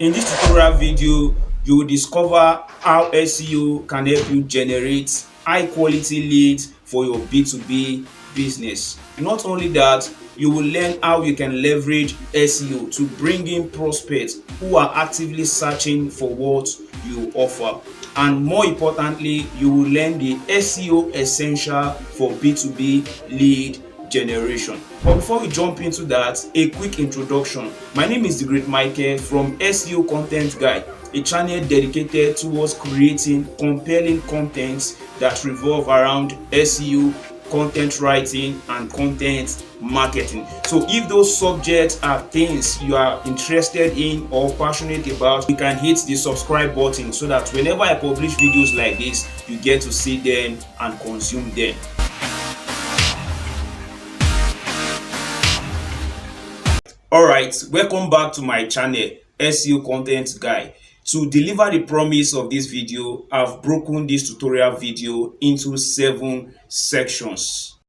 In this tutorial video, you will discover how SEO can help you generate high quality leads for your B2B business. Not only that, you will learn how you can leverage SEO to bring in prospects who are actively searching for what you offer. And more importantly, you will learn the SEO essential for B2B lead generation. But before we jump into that, a quick introduction. My name is the Great Michael from SEO Content Guide, a channel dedicated towards creating compelling contents that revolve around SEO, content writing, and content marketing. So if those subjects are things you are interested in or passionate about, you can hit the subscribe button so that whenever I publish videos like this, you get to see them and consume them. Alright, welcome back to my channel, SEO Content Guide. To deliver the promise of this video, I've broken this tutorial video into 7 sections.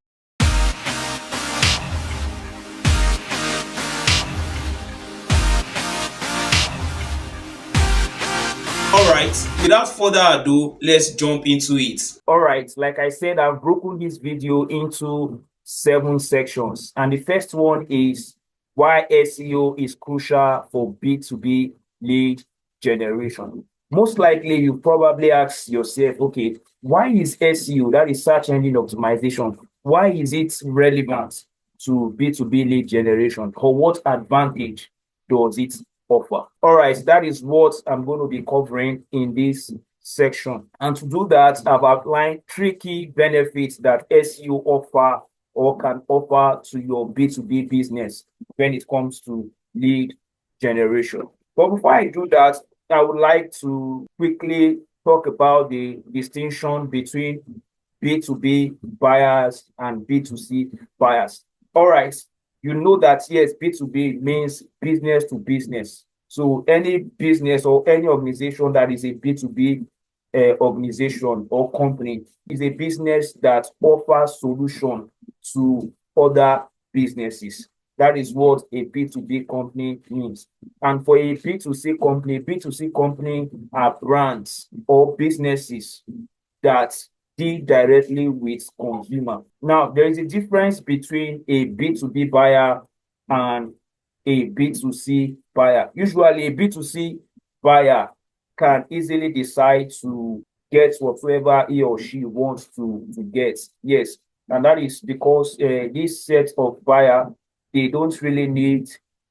Alright, without further ado, let's jump into it. Alright, like I said, I've broken this video into 7 sections. And the first one is why SEO is crucial for B2B lead generation. Most likely, you probably ask yourself, okay, why is SEO, that is search engine optimization, why is it relevant to B2B lead generation? Or what advantage does it offer? All right, that is what I'm going to be covering in this section. And to do that, I've outlined 3 key benefits that SEO offer or can offer to your B2B business when it comes to lead generation. But before I do that, I would like to quickly talk about the distinction between B2B buyers and B2C buyers. All right, you know that yes, B2B means business to business. So any business or any organization that is a B2B organization or company is a business that offers solution to other businesses. That is what a B2B company means. And for a B2C company are brands or businesses that deal directly with consumer. Now, there is a difference between a B2B buyer and a B2C buyer. Usually, a B2C buyer can easily decide to get whatever he or she wants to get. Yes, and that is because this set of buyer, they don't really need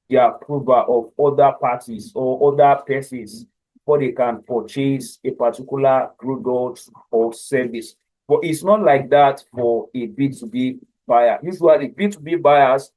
the approval of other parties or other persons before they can purchase a particular product or service. But it's not like that for a B2B buyer. Usually, B2B buyers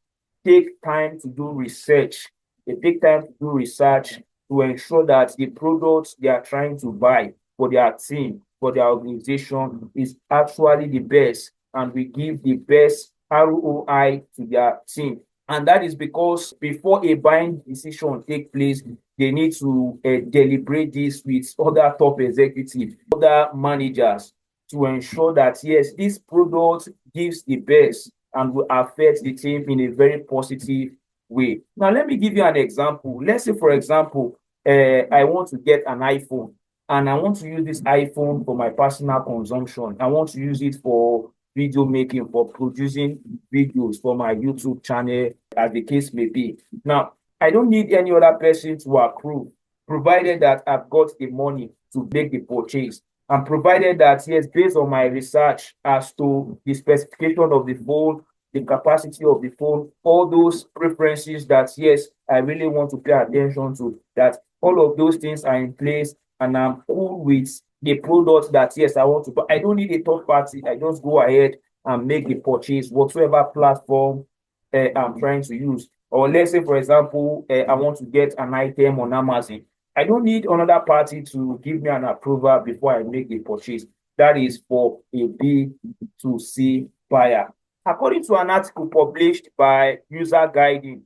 take time to do research. They take time to do research to ensure that the products they are trying to buy for their team, for their organization is actually the best and will give the best ROI to their team. And that is because before a buying decision takes place, they need to deliberate this with other top executives, other managers to ensure that, yes, this product gives the best and will affect the team in a very positive way. Now, let me give you an example. Let's say, for example, I want to get an iPhone and I want to use this iPhone for my personal consumption. I want to use it for video making, for producing videos for my YouTube channel, as the case may be. Now, I don't need any other person to approve, provided that I've got the money to make the purchase. And provided that, yes, based on my research as to the specification of the phone, the capacity of the phone, all those preferences that, yes, I really want to pay attention to, that all of those things are in place and I'm cool with the product that, yes, I want to buy. I don't need a third party. I just go ahead and make the purchase, whatever platform I'm trying to use. Or let's say, for example, I want to get an item on Amazon. I don't need another party to give me an approval before I make the purchase. That is for a B2C buyer. According to an article published by User Guiding,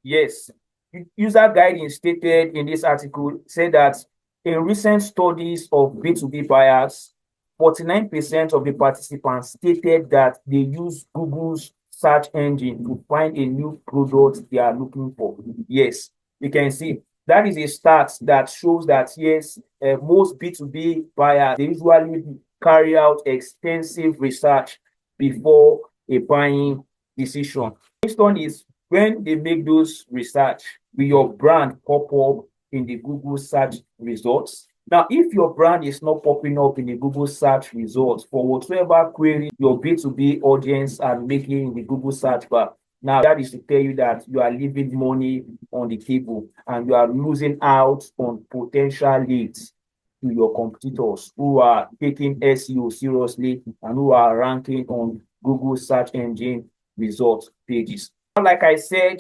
yes, User Guiding stated in this article, said that in recent studies of B2B buyers, 49% of the participants stated that they use Google's search engine to find a new product they are looking for. Yes, you can see That is a stat that shows that yes, most B2B buyers, they usually carry out extensive research before a buying decision. Next one is when they make those research, will your brand pop up in the Google search results? Now, if your brand is not popping up in the Google search results for whatever query your B2B audience are making in the Google search bar, now that is to tell you that you are leaving money on the table and you are losing out on potential leads to your competitors who are taking SEO seriously and who are ranking on Google search engine results pages. Like I said,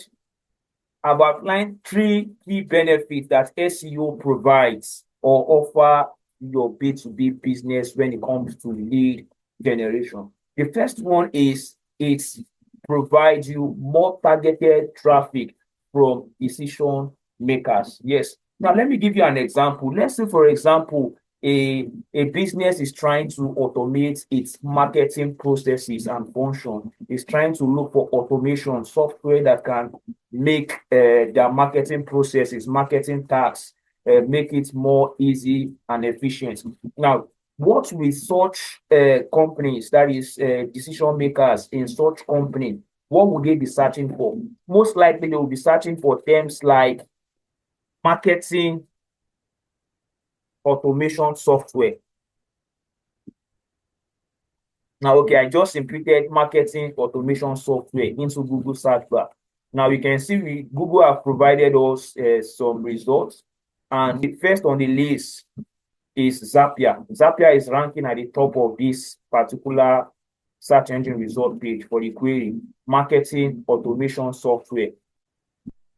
I've outlined three key benefits that SEO provides or offer your B2B business when it comes to lead generation. The first one is it provides you more targeted traffic from decision makers. Yes. Now, let me give you an example. Let's say, for example, a business is trying to automate its marketing processes and function. It's trying to look for automation software that can make their marketing processes, marketing tasks, make it more easy and efficient. Now, what with such companies, that is decision makers in such company, what would they be searching for? Most likely they will be searching for terms like marketing automation software. Now, okay, I just inputted marketing automation software into Google search bar. Now you can see Google have provided us some results, and the first on the list is Zapier. Zapier is ranking at the top of this particular search engine result page for the query marketing automation software.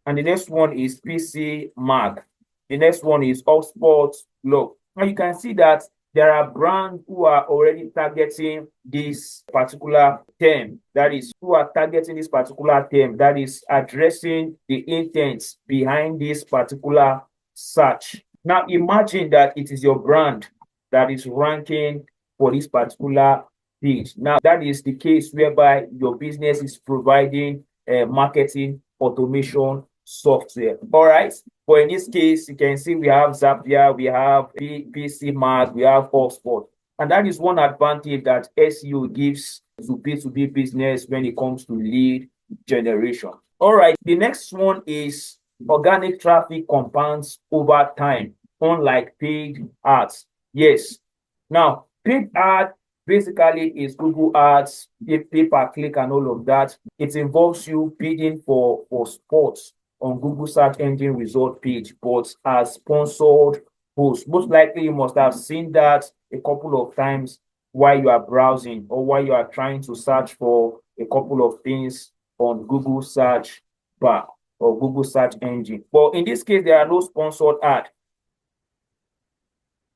And the next one is PC Mag. The next one is Hotspot Log. Now you can see that there are brands who are already targeting this particular term, that is, who are targeting this particular term, that is addressing the intents behind this particular search. Now imagine that it is your brand that is ranking for this particular page. Now that is the case whereby your business is providing marketing automation software. All right. But in this case, you can see we have Zapier, we have PC Mag, we have Hotspot. And that is one advantage that SEO gives to B2B business when it comes to lead generation. All right. The next one is organic traffic compounds over time, unlike paid ads. Yes. Now, paid ad basically is Google ads, pay per click and all of that. It involves you bidding for spots on Google search engine result page, but as sponsored posts. Most likely you must have seen that a couple of times while you are browsing or while you are trying to search for a couple of things on Google search bar or Google search engine. But in this case, there are no sponsored ads.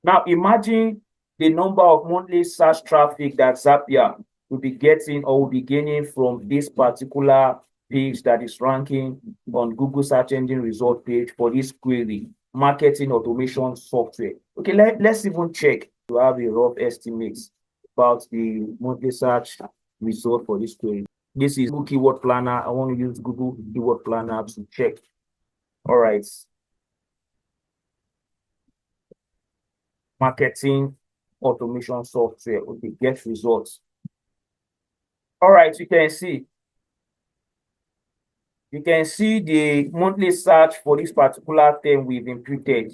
Now imagine the number of monthly search traffic that Zapier will be getting or will be gaining from this particular page that is ranking on Google search engine result page for this query, marketing automation software. Okay, let's even check to have a rough estimate about the monthly search result for this query. This is Google Keyword Planner. I want to use Google Keyword Planner to check. All right. Marketing automation software. Okay, get results. All right, you can see the monthly search for this particular term we've imputed.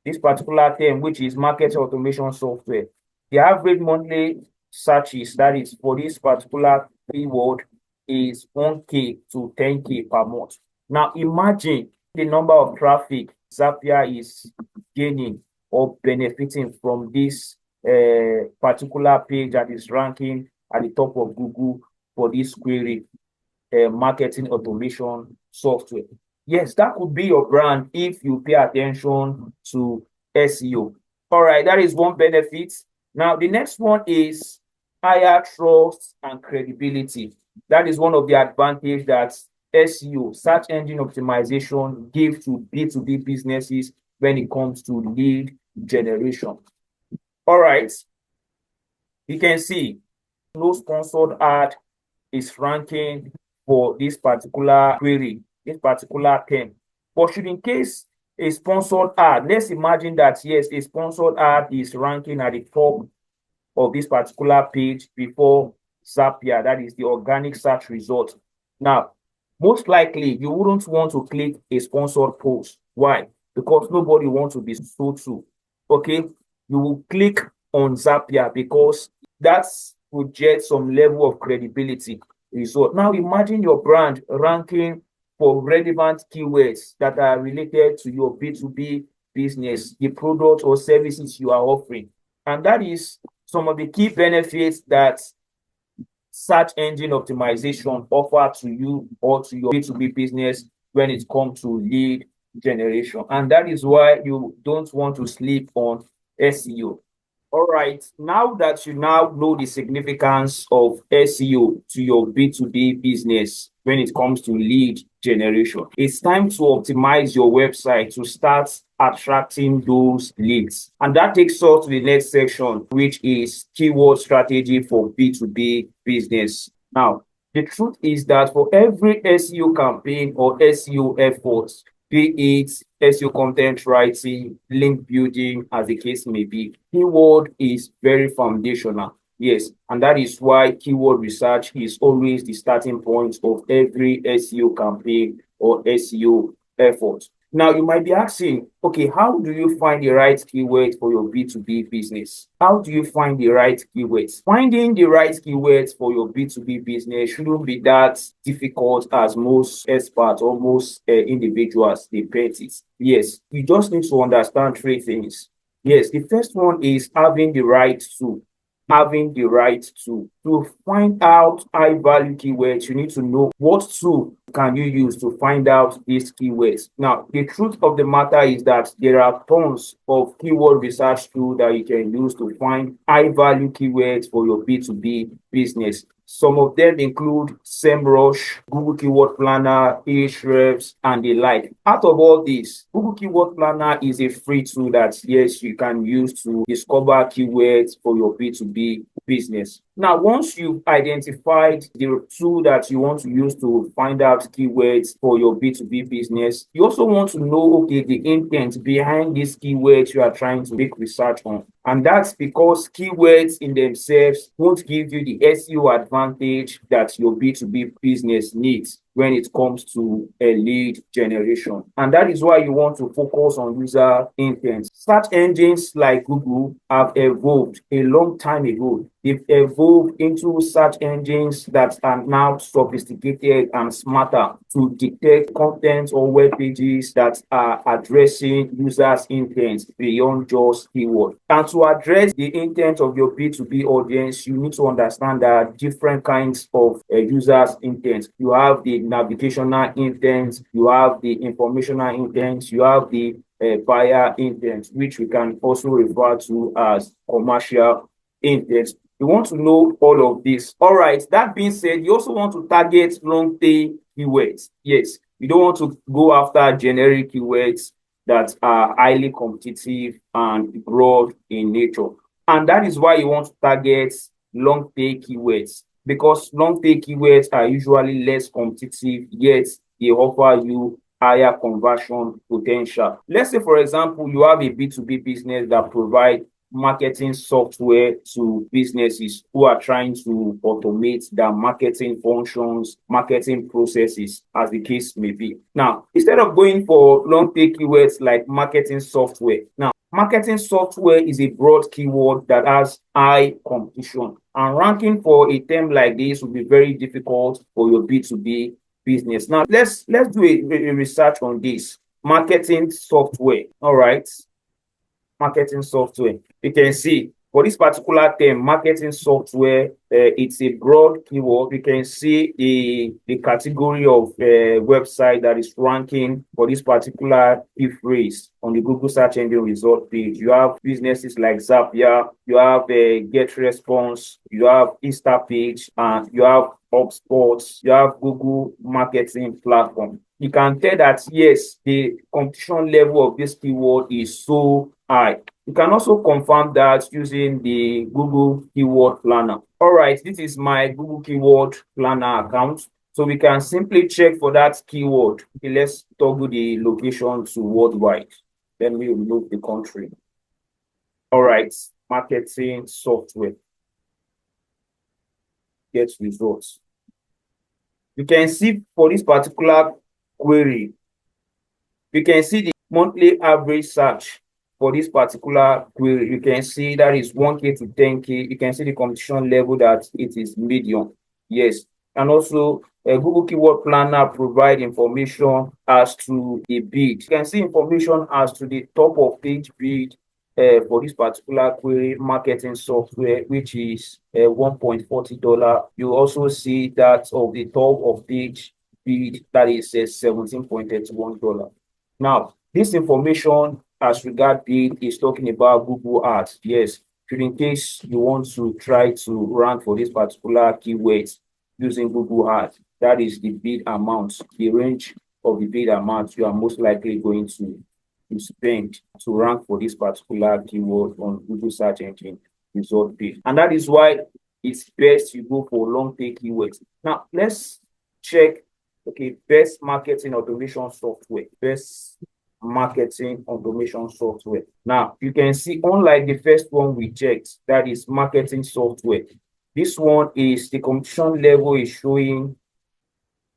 This particular term, which is market automation software. The average monthly searches, that is for this particular keyword, is 1K to 10K per month. Now imagine the number of traffic Zapier is gaining or benefiting from this particular page that is ranking at the top of Google for this query, marketing automation software. Yes, that could be your brand if you pay attention to SEO. All right, that is one benefit. Now, the next one is higher trust and credibility. That is one of the advantages that SEO, search engine optimization, gives to B2B businesses when it comes to lead generation. All right, you can see no sponsored ad is ranking for this particular query, this particular term. But should in case A sponsored ad. Let's imagine that, yes, a sponsored ad is ranking at the top of this particular page before Zapier, that is the organic search result. Now, most likely you wouldn't want to click a sponsored post. Why? Because nobody wants to be sold to. Okay, you will click on Zapier because that's will get some level of credibility result. Now imagine your brand ranking for relevant keywords that are related to your B2B business, the product or services you are offering. And that is some of the key benefits that search engine optimization offer to you or to your B2B business when it comes to lead generation. And that is why you don't want to sleep on SEO. All right, now that you now know the significance of SEO to your B2B business when it comes to lead generation, it's time to optimize your website to start attracting those leads. And that takes us to the next section, which is keyword strategy for B2B business. Now, the truth is that for every SEO campaign or SEO efforts, be it SEO content writing, link building, as the case may be, keyword is very foundational. Yes, and that is why keyword research is always the starting point of every SEO campaign or SEO effort. Now, you might be asking, okay, how do you find the right keywords for your B2B business? How do you find the right keywords? Finding the right keywords for your B2B business shouldn't be that difficult as most experts or most individuals they paint it. Yes, you just need to understand three things. Yes, the first one is having the right tool. Having the right tool. To find out high value keywords, you need to know what tool can you use to find out these keywords. Now, the truth of the matter is that there are tons of keyword research tools that you can use to find high value keywords for your B2B business. Some of them include SEMrush, Google Keyword Planner, Ahrefs, and the like. Out of all these, Google Keyword Planner is a free tool that, yes, you can use to discover keywords for your B2B business. Now, once you've identified the tool that you want to use to find out keywords for your B2B business, you also want to know, okay, the intent behind these keywords you are trying to make research on. And that's because keywords in themselves won't give you the SEO advantage that your B2B business needs when it comes to a lead generation. And that is why you want to focus on user intent. Search engines like Google have evolved a long time ago. They've evolved into search engines that are now sophisticated and smarter to detect content or web pages that are addressing users' intent beyond just keyword. And to address the intent of your B2B audience, you need to understand that different kinds of users' intent. You have the navigational intent, you have the informational intent, you have the buyer intent, which we can also refer to as commercial intent. You want to know all of this. All right, that being said, you also want to target long tail keywords. Yes, you don't want to go after generic keywords that are highly competitive and broad in nature. And that is why you want to target long tail keywords, because long tail keywords are usually less competitive, yet they offer you higher conversion potential. Let's say, for example, you have a B2B business that provides marketing software to businesses who are trying to automate their marketing functions, marketing processes, as the case may be. Now, instead of going for long tail keywords like marketing software, now, marketing software is a broad keyword that has high competition, and ranking for a term like this will be very difficult for your B2B business. Now, let's do a research on this. Marketing software. All right. Marketing software. You can see for this particular term, marketing software, it's a broad keyword. You can see the category of website that is ranking for this particular key phrase on the Google search engine result page. You have businesses like Zapier, you have GetResponse, you have Instapage, and you have HubSpot, you have Google Marketing Platform. You can tell that, yes, the competition level of this keyword is so high. You can also confirm that using the Google Keyword Planner. All right, this is my Google Keyword Planner account. So we can simply check for that keyword. Okay, let's toggle the location to worldwide. Then we remove the country. All right, marketing software. Get results. You can see for this particular query, you can see the monthly average search for this particular query. You can see that is 1K to 10K. You can see the competition level that it is medium. Yes. And also, Google Keyword Planner provide information as to the bid. You can see information as to the top of page bid for this particular query marketing software, which is $1.40. You also see that of the top of page bid, that is $17.31. Now, this information as regard bid is talking about Google Ads. Yes, in case you want to try to rank for this particular keywords using Google Ads, that is the bid amount, the range of the bid amount you are most likely going to spend to rank for this particular keyword on Google search engine result page. And that is why it's best you go for long tail keywords. Now, let's check. Okay, best marketing automation software. Best marketing automation software. Now, you can see, unlike the first one we checked, that is marketing software, this one is the competition level is showing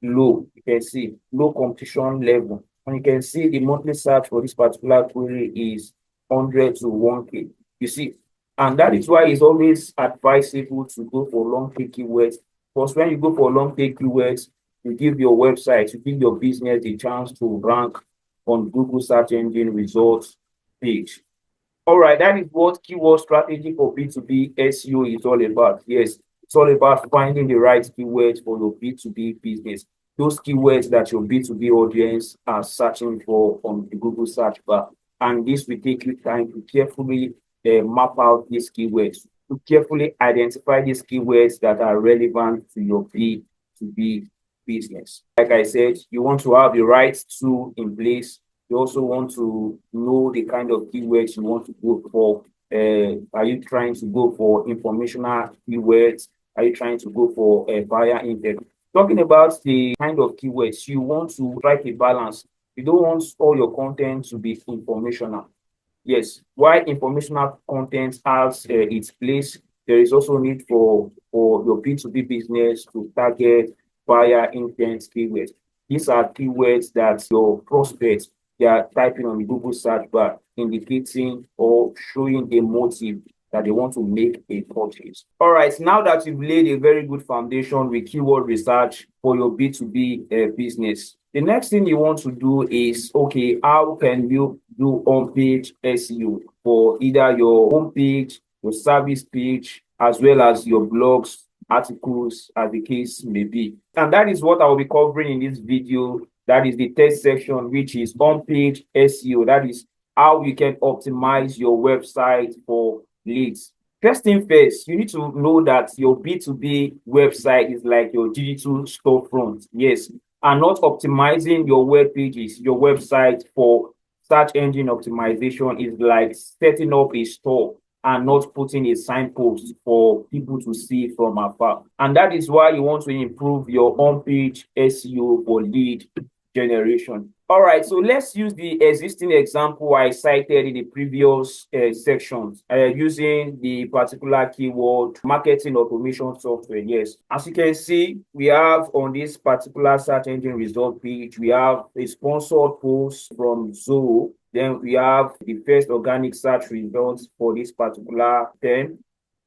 low. You can see low competition level. And you can see the monthly search for this particular query is 100 to 1K. You see, and that is why it's always advisable to go for long tail keywords. Because when you go for long tail keywords, you give your website, you give your business the chance to rank on Google search engine results page. All right, that is what keyword strategy for B2B SEO is all about. Yes, it's all about finding the right keywords for your B2B business. Those keywords that your B2B audience are searching for on the Google search bar. And this will take you time to carefully map out these keywords, to carefully identify these keywords that are relevant to your B2B business. Like I said, you want to have the right tool in place. You also want to know the kind of keywords you want to go for. Are you trying to go for informational keywords? Are you trying to go for a buyer intent? Talking about the kind of keywords, you want to strike a balance. You don't want all your content to be informational. Yes, while informational content has its place, there is also need for your B2B business to target buyer intent keywords. These are keywords that your prospects, they are typing on the Google search bar, indicating or showing a motive that they want to make a purchase. All right, now that you've laid a very good foundation with keyword research for your B2B business, the next thing you want to do is, okay, how can you do on-page SEO for either your homepage, your service page, as well as your blogs, articles, as the case may be. And that is what I will be covering in this video. That is the third section, which is on-page SEO. That is how you can optimize your website for leads. First thing first, you need to know that your B2B website is like your digital storefront. Yes, and not optimizing your web pages, your website for search engine optimization is like setting up a store and not putting a signpost for people to see from afar. And that is why you want to improve your on-page SEO for lead generation. All right, so let's use the existing example I cited in the previous sections using the particular keyword marketing automation software. Yes, as you can see, we have on this particular search engine result page, we have a sponsored post from Zoho. Then we have the first organic search results for this particular term,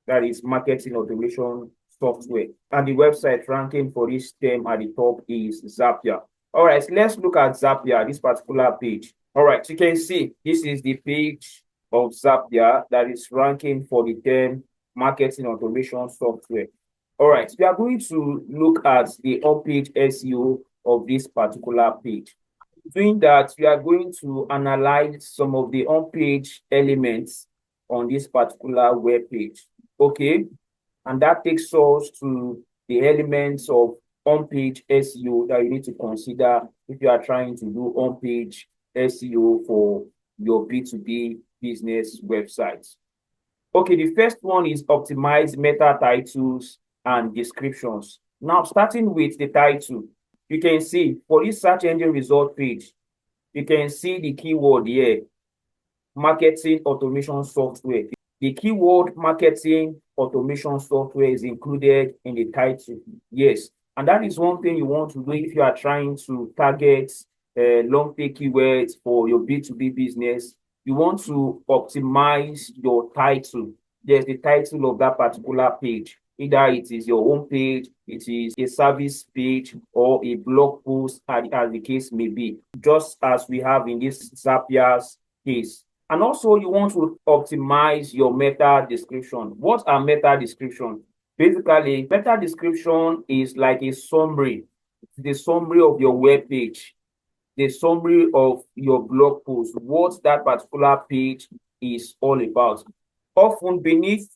that is marketing automation software. And the website ranking for this term at the top is Zapier. All right, so let's look at Zapier, this particular page. All right, so you can see this is the page of Zapier that is ranking for the term marketing automation software. All right, so we are going to look at the on-page SEO of this particular page. Doing that, we are going to analyze some of the on-page elements on this particular web page. Okay, and that takes us to the elements of on-page SEO that you need to consider if you are trying to do on-page SEO for your B2B business websites. Okay, the first one is optimize meta titles and descriptions. Now, starting with the title, you can see for this search engine result page, you can see the keyword here, marketing automation software. The keyword marketing automation software is included in the title. Yes, and that is one thing you want to do if you are trying to target long tail keywords for your B2B business. You want to optimize your title. There's the title of that particular page. Either it is your home page, it is a service page, or a blog post, as the case may be, just as we have in this Zappia's case. And also, you want to optimize your meta description. What are meta description? Basically, meta description is like a summary. It's the summary of your web page, the summary of your blog post, what that particular page is all about. Often beneath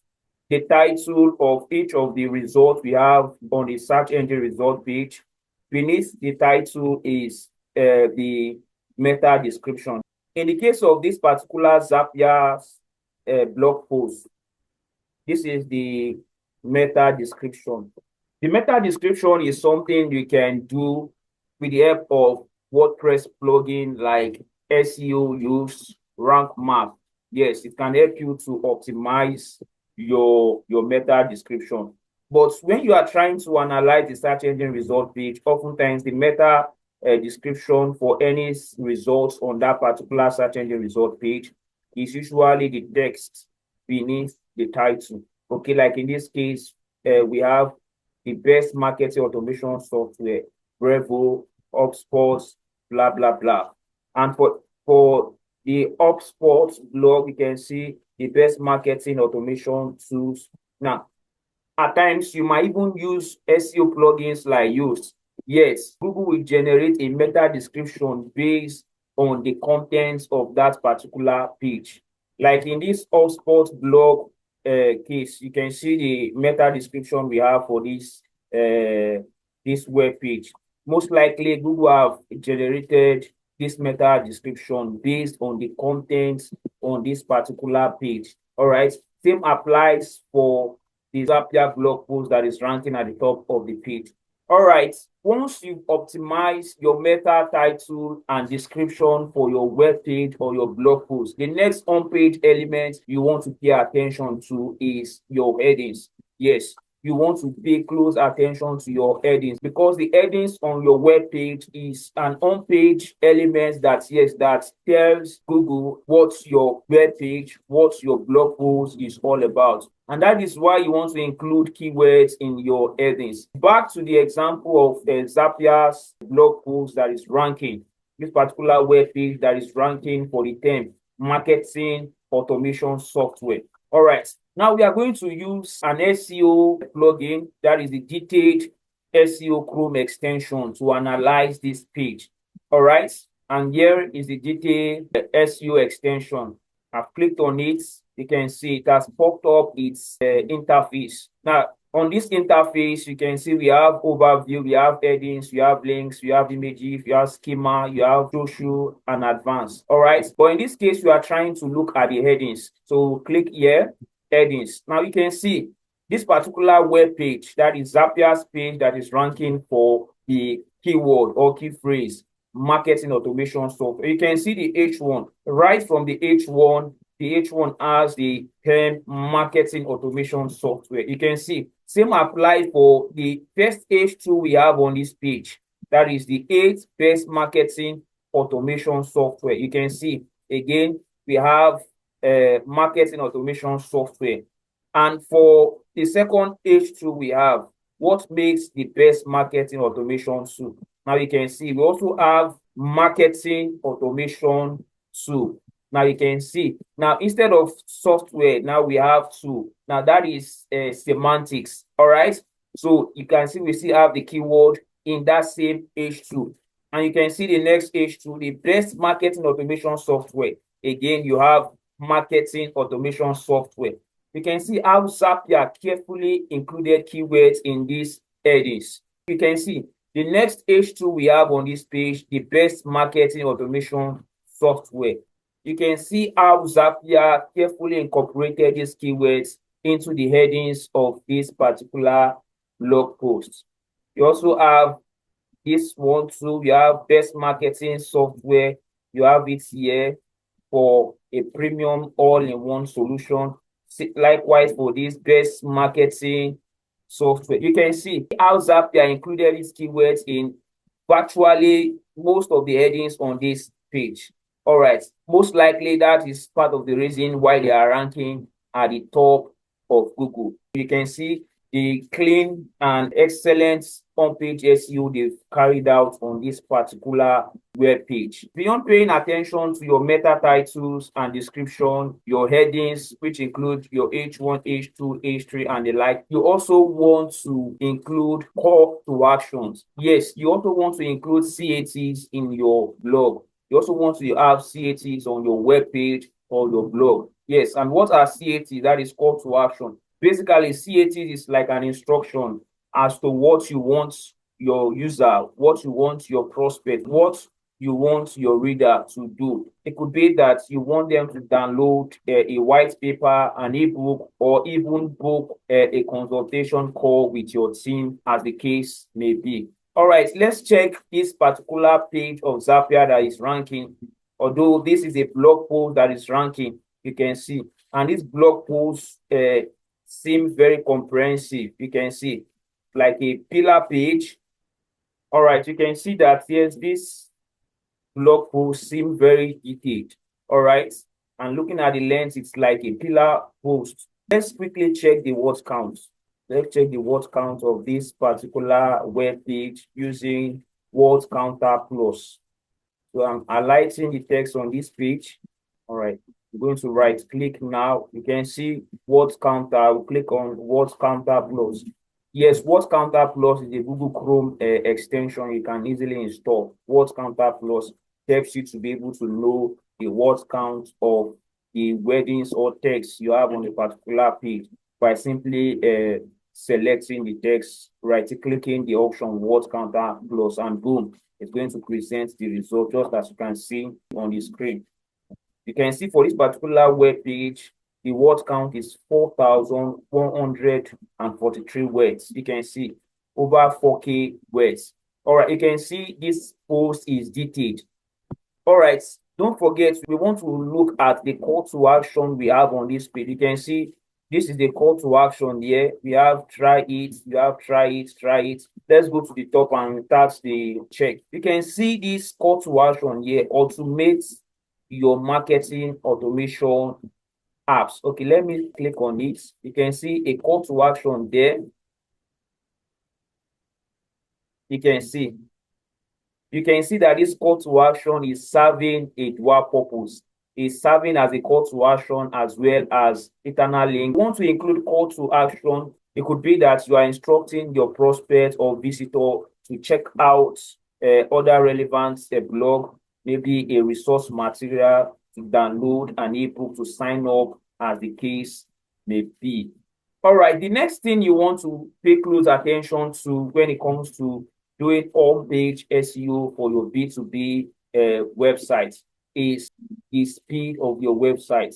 the title of each of the results we have on the search engine result page, beneath the title is the meta description. In the case of this particular Zappia's blog post, this is the meta description. The meta description is something you can do with the help of WordPress plugin like SEO use, rank map. Yes, it can help you to optimize your meta description. But when you are trying to analyze the search engine result page, oftentimes the meta description for any results on that particular search engine result page is usually the text beneath the title. Okay, like in this case, we have the best marketing automation software, Brevo, HubSpot, blah, blah, blah. And for the HubSpot blog, you can see the best marketing automation tools. Now, at times, you might even use SEO plugins like Yoast. Yes, Google will generate a meta description based on the contents of that particular page. Like in this HubSpot blog case, you can see the meta description we have for this web page. Most likely, Google have generated this meta description based on the contents on this particular page. All right. Same applies for the Zappia blog post that is ranking at the top of the page. All right. Once you've optimized your meta title and description for your web page or your blog post, the next on-page element you want to pay attention to is your headings. Yes, you want to pay close attention to your headings because the headings on your web page is an on-page element that tells Google what your web page, what your blog post is all about. And that is why you want to include keywords in your headings. Back to the example of Zappia's blog post that is ranking, this particular web page that is ranking for the term marketing automation software. All right. Now we are going to use an SEO plugin, that is the detailed SEO Chrome extension, to analyze this page. All right. And here is the detailed SEO extension. I've clicked on it. You can see it has popped up its interface. Now, on this interface, you can see we have overview, we have headings, we have links, we have images, we have schema, you have social and advanced. All right. But in this case, we are trying to look at the headings. So click here, headings. Now you can see this particular web page, that is Zappia's page that is ranking for the keyword or key phrase, marketing automation software. You can see the H1. Right from the H1, the H1 has the term marketing automation software. You can see same apply for the first H2 we have on this page. That is the 8th best marketing automation software. You can see again, we have marketing automation software. And for the second H2 we have what makes the best marketing automation tool. Now you can see we also have marketing automation tool. Now you can see, now instead of software, now we have tool. Now that is semantics. All right. So you can see we still have the keyword in that same H2. And you can see the next H2, the best marketing automation software. Again, you have marketing automation software. You can see how Zappia carefully included keywords in these headings. You can see the next H2 we have on this page, the best marketing automation software. You can see how Zappia carefully incorporated these keywords into the headings of this particular blog post. You also have this one too. You have best marketing software. You have it here for a premium all-in-one solution. Likewise, for this best marketing software, you can see how Zapier included these keywords in virtually most of the headings on this page. All right, most likely that is part of the reason why they are ranking at the top of Google. You can see the clean and excellent on-page SEO they've carried out on this particular web page. Beyond paying attention to your meta titles and description, your headings, which include your H1, H2, H3, and the like, you also want to include call to actions. Yes, you also want to include CATs in your blog. You also want to have CATs on your web page or your blog. Yes, and what are CATs? That is call to action. Basically, CAT is like an instruction as to what you want your user, what you want your prospect, what you want your reader to do. It could be that you want them to download a white paper, an ebook, or even book a consultation call with your team, as the case may be. All right, let's check this particular page of Zapier that is ranking. Although this is a blog post that is ranking, you can see. And this blog post seems very comprehensive. You can see like a pillar page. All right, you can see that yes, this blog post seems very detailed. All right, and looking at the length, it's like a pillar post. Let's quickly check the word count. Let's check the word count of this particular web page using word counter plus. So I'm highlighting the text on this page. All right, I'm going to right click now. You can see word counter. I will click on word counter plus. Yes, word counter plus is a Google Chrome extension you can easily install. Word counter plus helps you to be able to know the word count of the wordings or text you have on a particular page by simply selecting the text, right-clicking the option word counter plus, and boom, it's going to present the result just as you can see on the screen. You can see for this particular web page, the word count is 4,143 words. You can see over 4K words. All right, you can see this post is detailed. All right, don't forget, we want to look at the call to action we have on this page. You can see this is the call to action here. We have try it, you have try it, try it. Let's go to the top and touch the check. You can see this call to action here, automate your marketing automation apps. Okay, let me click on it. You can see a call to action there. You can see that this call to action is serving a dual purpose. It's serving as a call to action as well as internal link. You want to include call to action. It could be that you are instructing your prospect or visitor to check out other relevant blog, maybe a resource material, to download an ebook, to sign up, as the case may be. All right, the next thing you want to pay close attention to when it comes to doing on-page SEO for your B2B website is the speed of your website.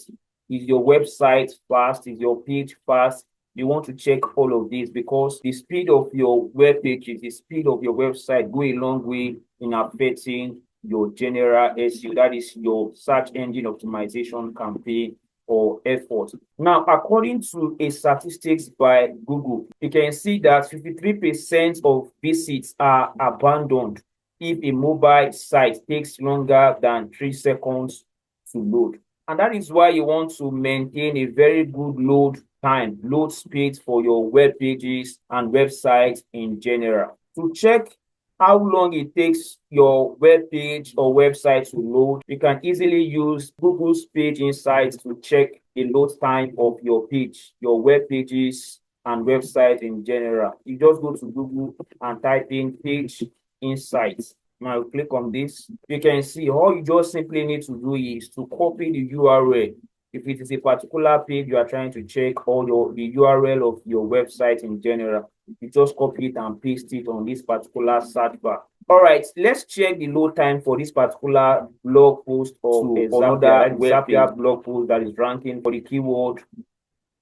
Is your website fast? Is your page fast? You want to check all of this because the speed of your web pages, the speed of your website go a long way in affecting your general SEO. That is your search engine optimization campaign or effort. Now, according to a statistics by Google, you can see that 53% of visits are abandoned if a mobile site takes longer than 3 seconds to load. And that is why you want to maintain a very good load time, load speed for your web pages and websites in general. To check how long it takes your web page or website to load, you can easily use Google's Page Insights to check the load time of your page, your web pages and website in general. You just go to Google and type in Page Insights. Now click on this. You can see all you just simply need to do is to copy the URL. If it is a particular page you are trying to check, or the URL of your website in general, you just copy it and paste it on this particular search bar. All right, let's check the load time for this particular blog post or another Zapier blog post that is ranking for the keyword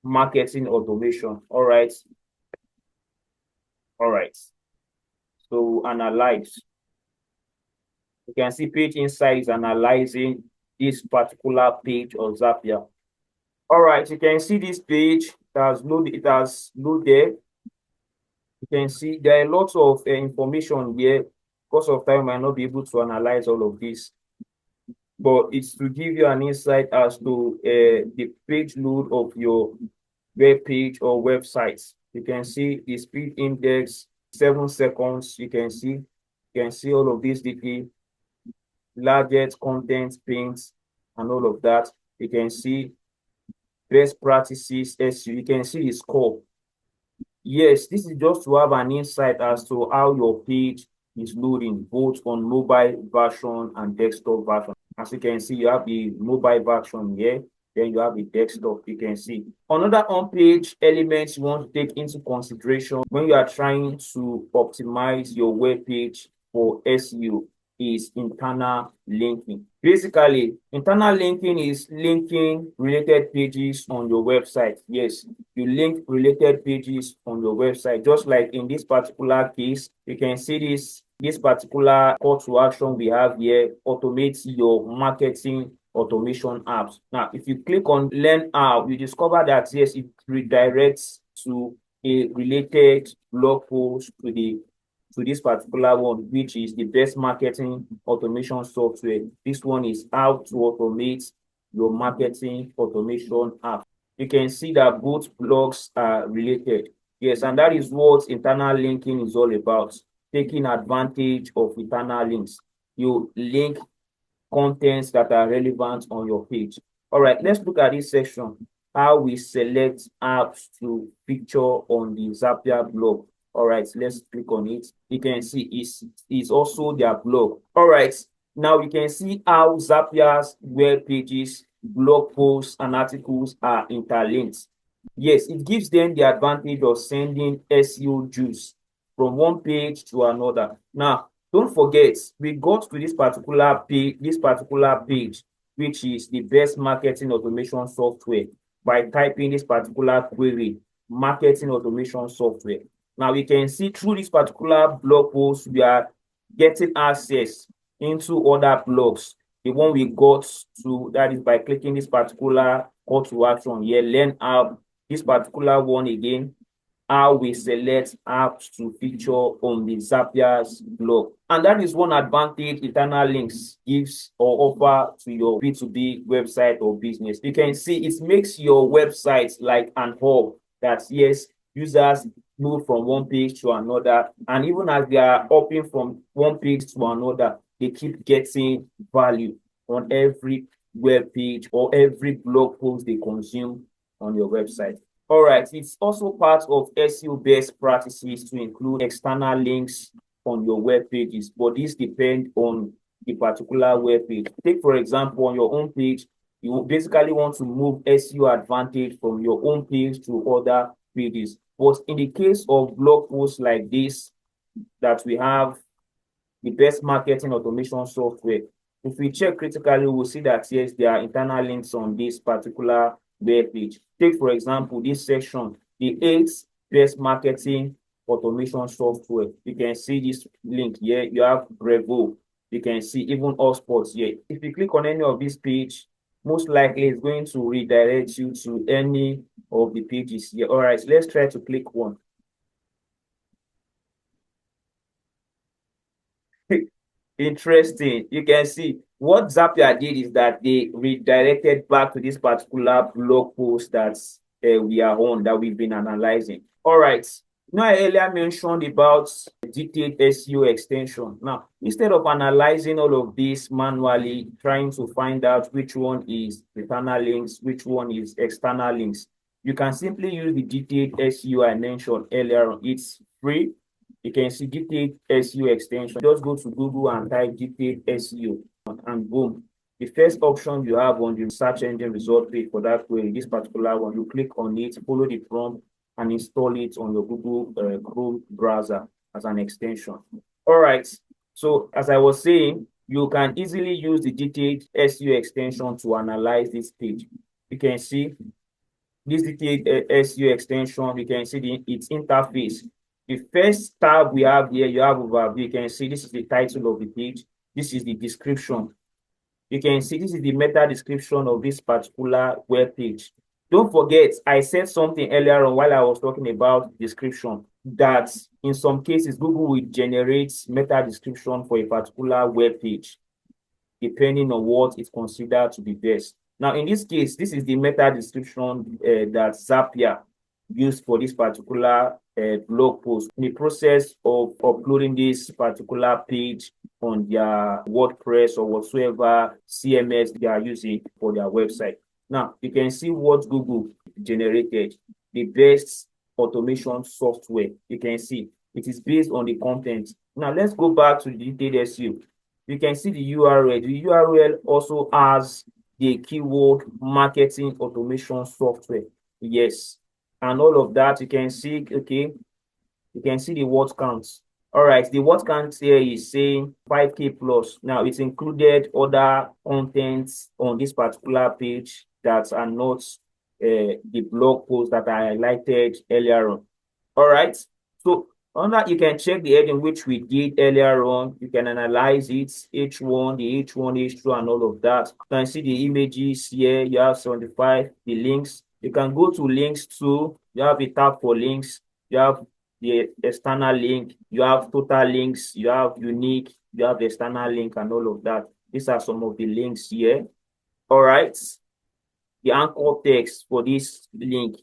marketing automation. All right. to analyze. You can see Page Insights analyzing this particular page of Zapier. All right, you can see this page. It has loaded. You can see there are lots of information here. Because of time, I might not be able to analyze all of this, but it's to give you an insight as to the page load of your web page or website. You can see the speed index, 7 seconds. You can see all of this detail, largest content paints, and all of that. You can see best practices SEO. You can see the score. Yes, this is just to have an insight as to how your page is loading, both on mobile version and desktop version. As you can see, you have the mobile version here, then you have the desktop. You can see another on-page element you want to take into consideration when you are trying to optimize your web page for SEO is internal linking. Basically, internal linking is linking related pages on your website. Yes, you link related pages on your website. Just like in this particular case, you can see this particular call to action we have here automates your marketing automation apps. Now, if you click on learn how, you discover that yes, it redirects to a related blog post to this particular one, which is the best marketing automation software. This one is how to automate your marketing automation app. You can see that both blogs are related. Yes, and that is what internal linking is all about, taking advantage of internal links. You link contents that are relevant on your page. All right, let's look at this section, how we select apps to feature on the Zapier blog. All right, let's click on it. You can see it's also their blog. All right, now you can see how Zapier's web pages, blog posts, and articles are interlinked. Yes, it gives them the advantage of sending SEO juice from one page to another. Now, don't forget, we got to this particular page, which is the best marketing automation software, by typing this particular query, marketing automation software. Now, we can see through this particular blog post, we are getting access into other blogs. The one we got to, that is by clicking this particular call to action here, learn how, this particular one again, how we select apps to feature on the Zapier's blog. And that is one advantage internal links gives or offer to your B2B website or business. You can see it makes your website like an hub that, yes, users move from one page to another. And even as they are hopping from one page to another, they keep getting value on every web page or every blog post they consume on your website. All right, it's also part of SEO best practices to include external links on your web pages, but these depend on the particular web page. Take, for example, on your own page, you basically want to move SEO advantage from your own page to other pages. But in the case of blog posts like this, that we have the best marketing automation software, if we check critically, we'll see that yes, there are internal links on this particular web page. Take, for example, this section, the 8 best marketing automation software. You can see this link here. You have Brevo. You can see even Allsports here. If you click on any of this page, most likely it's going to redirect you to any of the pages here. All right, let's try to click one. Interesting. You can see what Zapier did is that they redirected back to this particular blog post that we are on, that we've been analyzing. All right. Now, I earlier mentioned about detailed SEO extension. Now, instead of analyzing all of this manually, trying to find out which one is internal links, which one is external links, you can simply use the detailed SEO I mentioned earlier on. It's free. You can see detailed SEO extension. Just go to Google and type detailed SEO, and boom. The first option you have on the search engine result page for that query, this particular one, you click on it, follow the prompt, and install it on your Google Chrome browser as an extension. All right. So as I was saying, you can easily use the detailed SEO extension to analyze this page. You can see this detailed SEO extension. You can see its interface. The first tab we have here, you have overview. You can see this is the title of the page. This is the description. You can see this is the meta description of this particular web page. Don't forget, I said something earlier on while I was talking about description, that in some cases, Google will generate meta description for a particular web page, depending on what is considered to be best. Now, in this case, this is the meta description that Zapier used for this particular blog post. In the process of uploading this particular page on their WordPress or whatsoever CMS they are using for their website. Now, you can see what Google generated, the best automation software. You can see it is based on the content. Now, let's go back to the detailed SEO. You can see the URL. The URL also has the keyword marketing automation software. Yes. And all of that, you can see, okay, you can see the word counts. All right, the word count here is saying 5K plus. Now, it's included other contents on this particular page that are not the blog post that I highlighted earlier on. All right, so on that, you can check the heading which we did earlier on. You can analyze it, H1, the H1, H2, and all of that. You can see the images here. You have 75, the links. You can go to links too. You have a tab for links. You have the external link. You have total links. You have unique. You have the external link and all of that. These are some of the links here. All right. The anchor text for this link.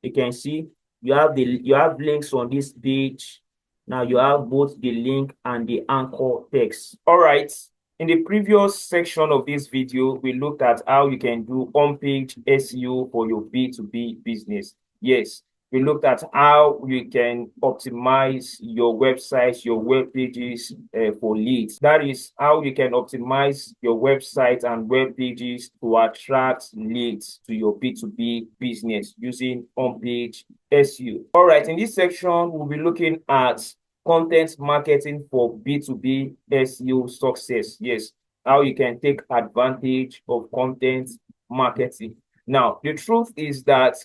You can see you have links on this page. Now you have both the link and the anchor text. All right. In the previous section of this video, we looked at how you can do on-page SEO for your B2B business. Yes, we looked at how you can optimize your websites, your web pages for leads. That is how you can optimize your website and web pages to attract leads to your B2B business using on-page SEO. All right, in this section, we'll be looking at content marketing for B2B SEO success. Yes, how you can take advantage of content marketing. Now, the truth is that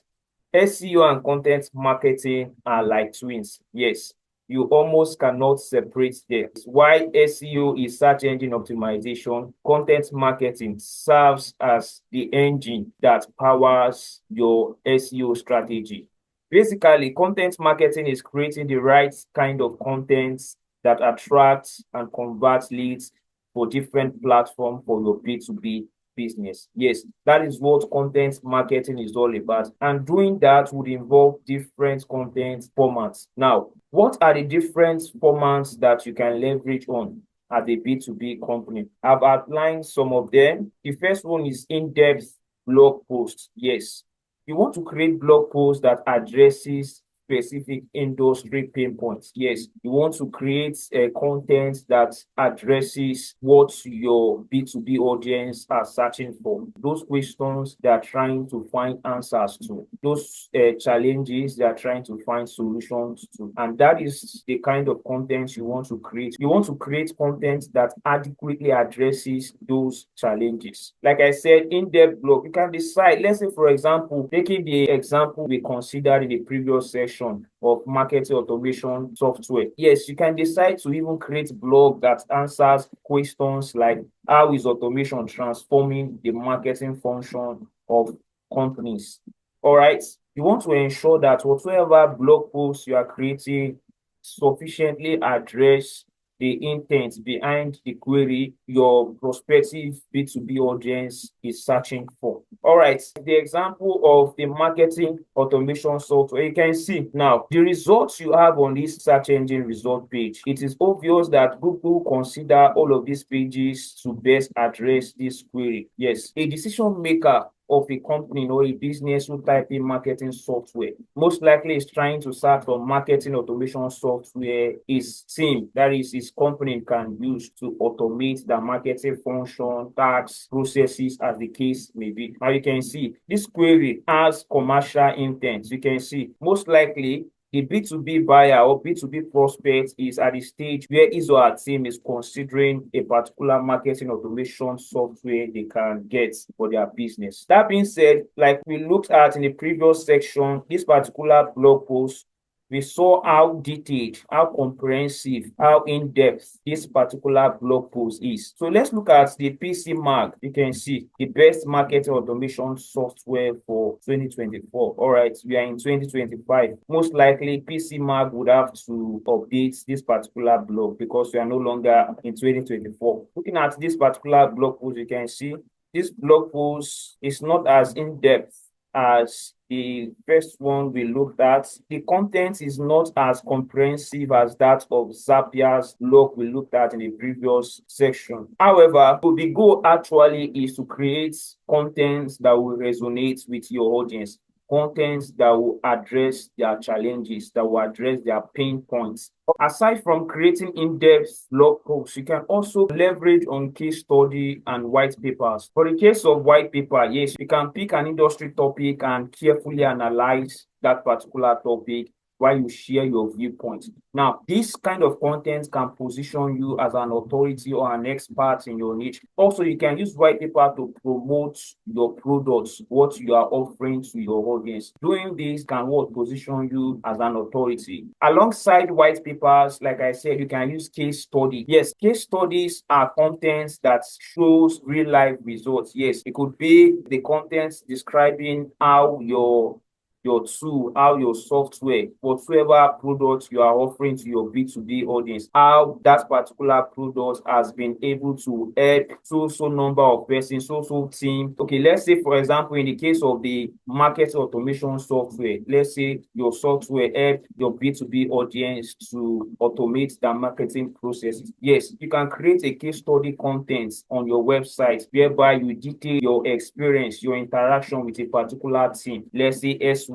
SEO and content marketing are like twins. Yes, you almost cannot separate them. Why SEO is search engine optimization, content marketing serves as the engine that powers your SEO strategy. Basically, content marketing is creating the right kind of content that attracts and converts leads for different platforms for your B2B business. Yes, that is what content marketing is all about. And doing that would involve different content formats. Now, what are the different formats that you can leverage on as a B2B company? I've outlined some of them. The first one is in-depth blog posts. Yes, you want to create blog posts that addresses specific industry pain points. Yes, you want to create content that addresses what your B2B audience are searching for. Those questions they are trying to find answers to. Those challenges they are trying to find solutions to. And that is the kind of content you want to create. You want to create content that adequately addresses those challenges. Like I said, in-depth blog, you can decide, let's say, for example, taking the example we considered in the previous section of marketing automation software. Yes, you can decide to even create blog that answers questions like how is automation transforming the marketing function of companies. All right. You want to ensure that whatever blog posts you are creating sufficiently address the intent behind the query your prospective B2B audience is searching for. All right, the example of the marketing automation software, you can see now the results you have on this search engine result page. It is obvious that Google consider all of these pages to best address this query. Yes, a decision maker of a company or a business who type in marketing software most likely is trying to search for marketing automation software his team, that is his company, can use to automate the marketing function, tasks, processes, as the case may be. Now you can see this query has commercial intent. You can see most likely the B2B buyer or B2B prospect is at the stage where his or her team is considering a particular marketing automation software they can get for their business. That being said, like we looked at in the previous section, this particular blog post we saw how detailed, how comprehensive, how in-depth this particular blog post is. So let's look at the PC Mag. You can see the best marketing automation software for 2024. All right, we are in 2025. Most likely PC Mag would have to update this particular blog because we are no longer in 2024. Looking at this particular blog post, you can see this blog post is not as in-depth as the first one we looked at. The content is not as comprehensive as that of Zappia's blog we looked at in the previous section. However, the goal actually is to create content that will resonate with your audience, content that will address their challenges, that will address their pain points. Aside from creating in-depth blog posts, you can also leverage on case study and white papers. For the case of white paper, yes, you can pick an industry topic and carefully analyze that particular topic while you share your viewpoints. Now, this kind of content can position you as an authority or an expert in your niche. Also, you can use white paper to promote your products, what you are offering to your audience. Doing this can position you as an authority. Alongside white papers, like I said, you can use case study. Yes, case studies are contents that shows real life results. Yes, it could be the contents describing how your tool, how your software, whatsoever product you are offering to your B2B audience, how that particular product has been able to help so number of persons, so team. Okay, let's say, for example, in the case of the market automation software, let's say your software help your B2B audience to automate their marketing processes. Yes, you can create a case study content on your website whereby you detail your experience, your interaction with a particular team. Let's say XYZ,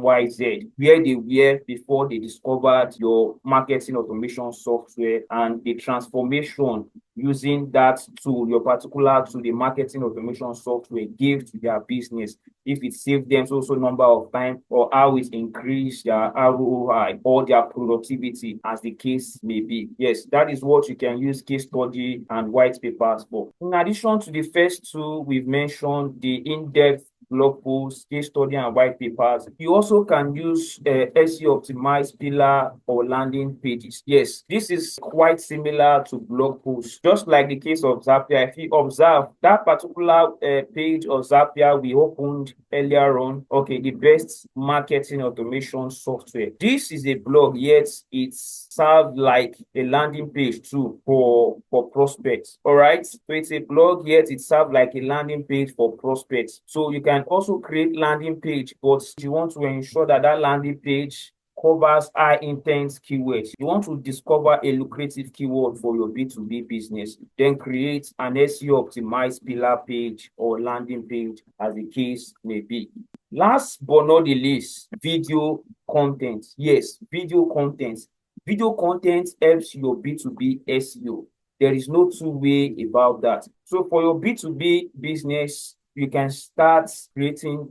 where they were before they discovered your marketing automation software and the transformation using that tool, your particular tool, the marketing automation software, gave to their business. If it saved them so number of time, or how it increased their ROI or their productivity, as the case may be. Yes, that is what you can use case study and white papers for. In addition to the first two, we've mentioned the in-depth blog posts, case study, and white papers. You also can use SEO optimized pillar or landing pages. Yes, this is quite similar to blog posts. Just like the case of Zapier, if you observe that particular page of Zapier we opened earlier on, okay, the best marketing automation software. This is a blog, yet it's served like a landing page too for prospects. All right, so it's a blog, yet it served like a landing page for prospects. So you can also create landing page, but you want to ensure that that landing page covers high intent keywords. You want to discover a lucrative keyword for your B2B business, then create an SEO optimized pillar page or landing page, as the case may be. Last but not the least, video content. Yes, video content. Video content helps your B2B SEO. There is no two-way about that. So for your B2B business, you can start creating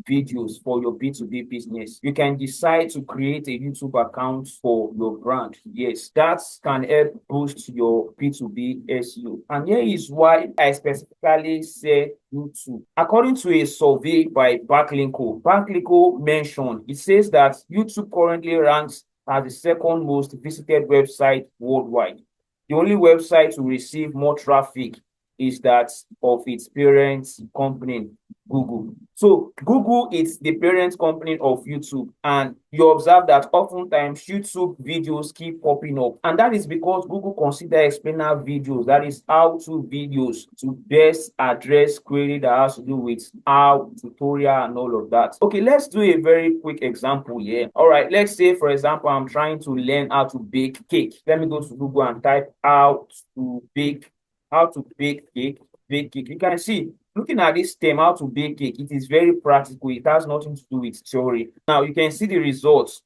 videos for your B2B business. You can decide to create a YouTube account for your brand. Yes, that can help boost your B2B SEO. And here is why I specifically said YouTube. According to a survey by Backlinko mentioned, it says that YouTube currently ranks as the second most visited website worldwide. The only website to receive more traffic is that of its parent company, Google. So Google is the parent company of YouTube, and you observe that oftentimes YouTube videos keep popping up, and that is because Google consider explainer videos, that is how-to videos, to best address query that has to do with how, tutorial, and all of that. Okay, let's do a very quick example here. All right, let's say, for example, I'm trying to learn how to bake cake. Let me go to Google and type how to bake cake. You can see, looking at this term, how to bake cake, it is very practical. It has nothing to do with theory. Now you can see the results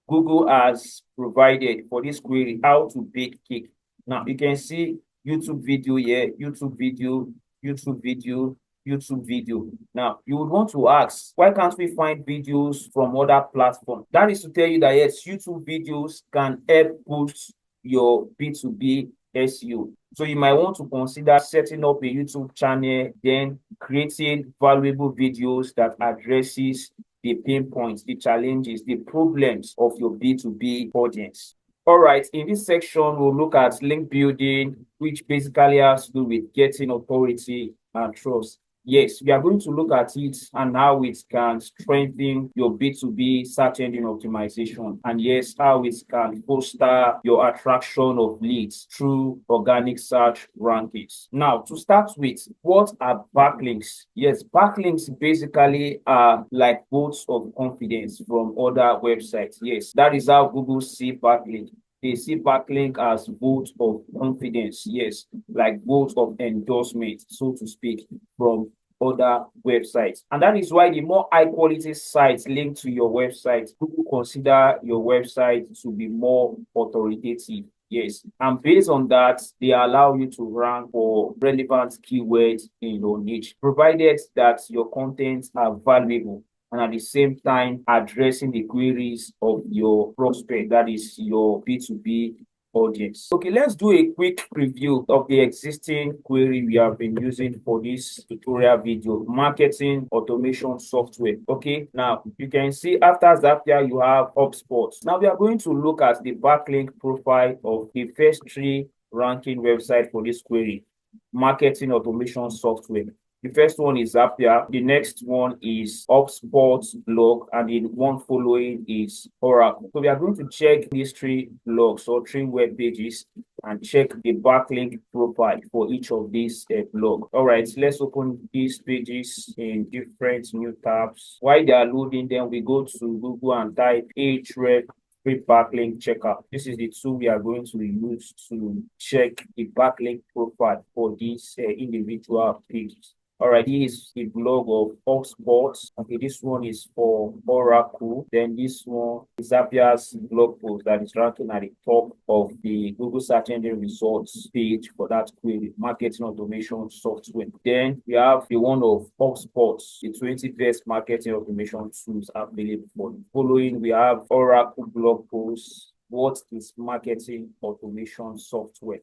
Google has provided for this query, how to bake cake. Now you can see YouTube video here, YouTube video, YouTube video, YouTube video. Now you would want to ask, why can't we find videos from other platforms? That is to tell you that yes, YouTube videos can help boost your B2B SEO. So you might want to consider setting up a YouTube channel, then creating valuable videos that addresses the pain points, the challenges, the problems of your B2B audience. All right, in this section, we'll look at link building, which basically has to do with getting authority and trust. Yes, we are going to look at it and how it can strengthen your B2B search engine optimization. And yes, how it can foster your attraction of leads through organic search rankings. Now, to start with, what are backlinks? Yes, backlinks basically are like votes of confidence from other websites. Yes, that is how Google see backlink. They see backlink as vote of confidence, yes, like vote of endorsement, so to speak, from other websites. And that is why the more high quality sites linked to your website, Google consider your website to be more authoritative. Yes, and based on that, they allow you to rank for relevant keywords in your niche, provided that your contents are valuable and at the same time addressing the queries of your prospect, that is your B2B audience. Okay, let's do a quick review of the existing query we have been using for this tutorial video: marketing automation software. Okay, now you can see after Zapier you have HubSpot. Now we are going to look at the backlink profile of the first three ranking website for this query: marketing automation software. The first one is Zapier, the next one is HubSpot blog, and the one following is Oracle. So we are going to check these three blogs or three web pages and check the backlink profile for each of these blogs. All right, let's open these pages in different new tabs. While they are loading, then we go to Google and type href free backlink checker. This is the tool we are going to use to check the backlink profile for these individual pages. All right, this is the blog of HubSpot. Okay, this one is for Oracle. Then this one is Zapier's blog post that is ranking at the top of the Google search engine results page for that query: marketing automation software. Then we have the one of HubSpot, the 20 best marketing automation tools available for you. Following, we have Oracle blog post: what is marketing automation software?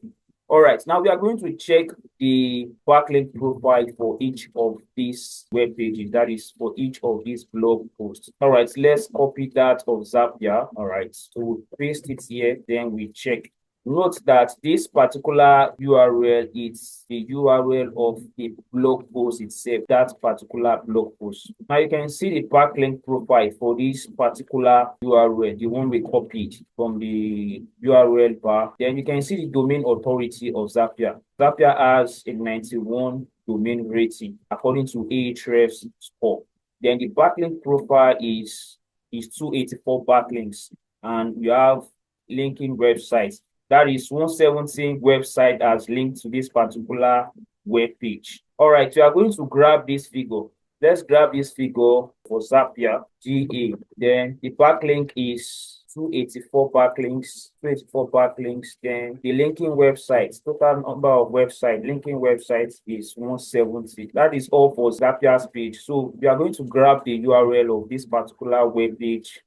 All right, now we are going to check the backlink profile for each of these web pages, that is for each of these blog posts. All right, let's copy that of Zapier. All right, so we paste it here, then we check. Note that this particular URL is the URL of the blog post itself, that particular blog post. Now you can see the backlink profile for this particular URL, the one we copied from the URL bar. Then you can see the domain authority of Zapier. Zapier has a 91 domain rating according to Ahrefs score. Then the backlink profile is 284 backlinks, and you have linking websites. That is 117 website has linked to this particular web page. All right, you are going to grab this figure. Let's grab this figure for Zapier GA. Then the backlink is 284 backlinks, 284 backlinks. Then the linking websites, total number of websites, linking websites is 170. That is all for Zapier's page. So we are going to grab the URL of this particular web page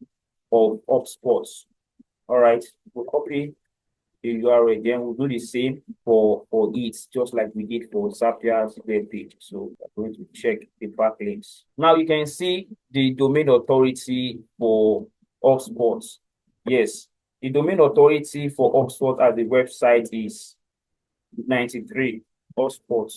of HubSpot. All right, we'll copy the URL, then we'll do the same for it, just like we did for Zapier's web page. So we're going to check the backlinks. Now you can see the domain authority for HubSpot. Yes, the domain authority for HubSpot at the website is 93. HubSpot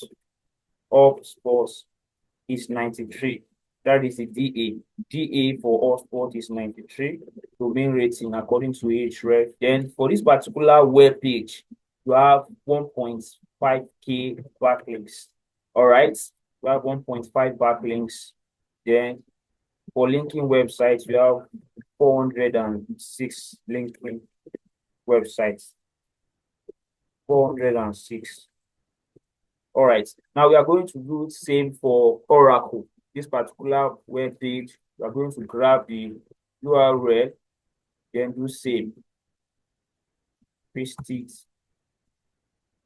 is 93. That is the DA. DA for HubSpot is 93. Domain rating according to Ahrefs. Then for this particular web page, you have 1.5K backlinks. All right, we have 1.5 backlinks. Then for linking websites, we have 406 linking websites. 406. All right, now we are going to do the same for Oracle. This particular web page, we are going to grab the URL, then do save, paste it.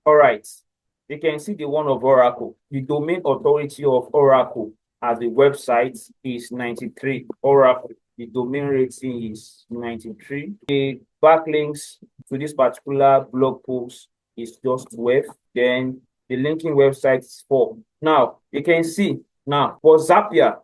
All right, you can see the one of Oracle. The domain authority of Oracle as the website is 93. Oracle, the domain rating is 93. The backlinks to this particular blog post is just 12. Then the linking website is 4. Now you can see. Now, for Zapier,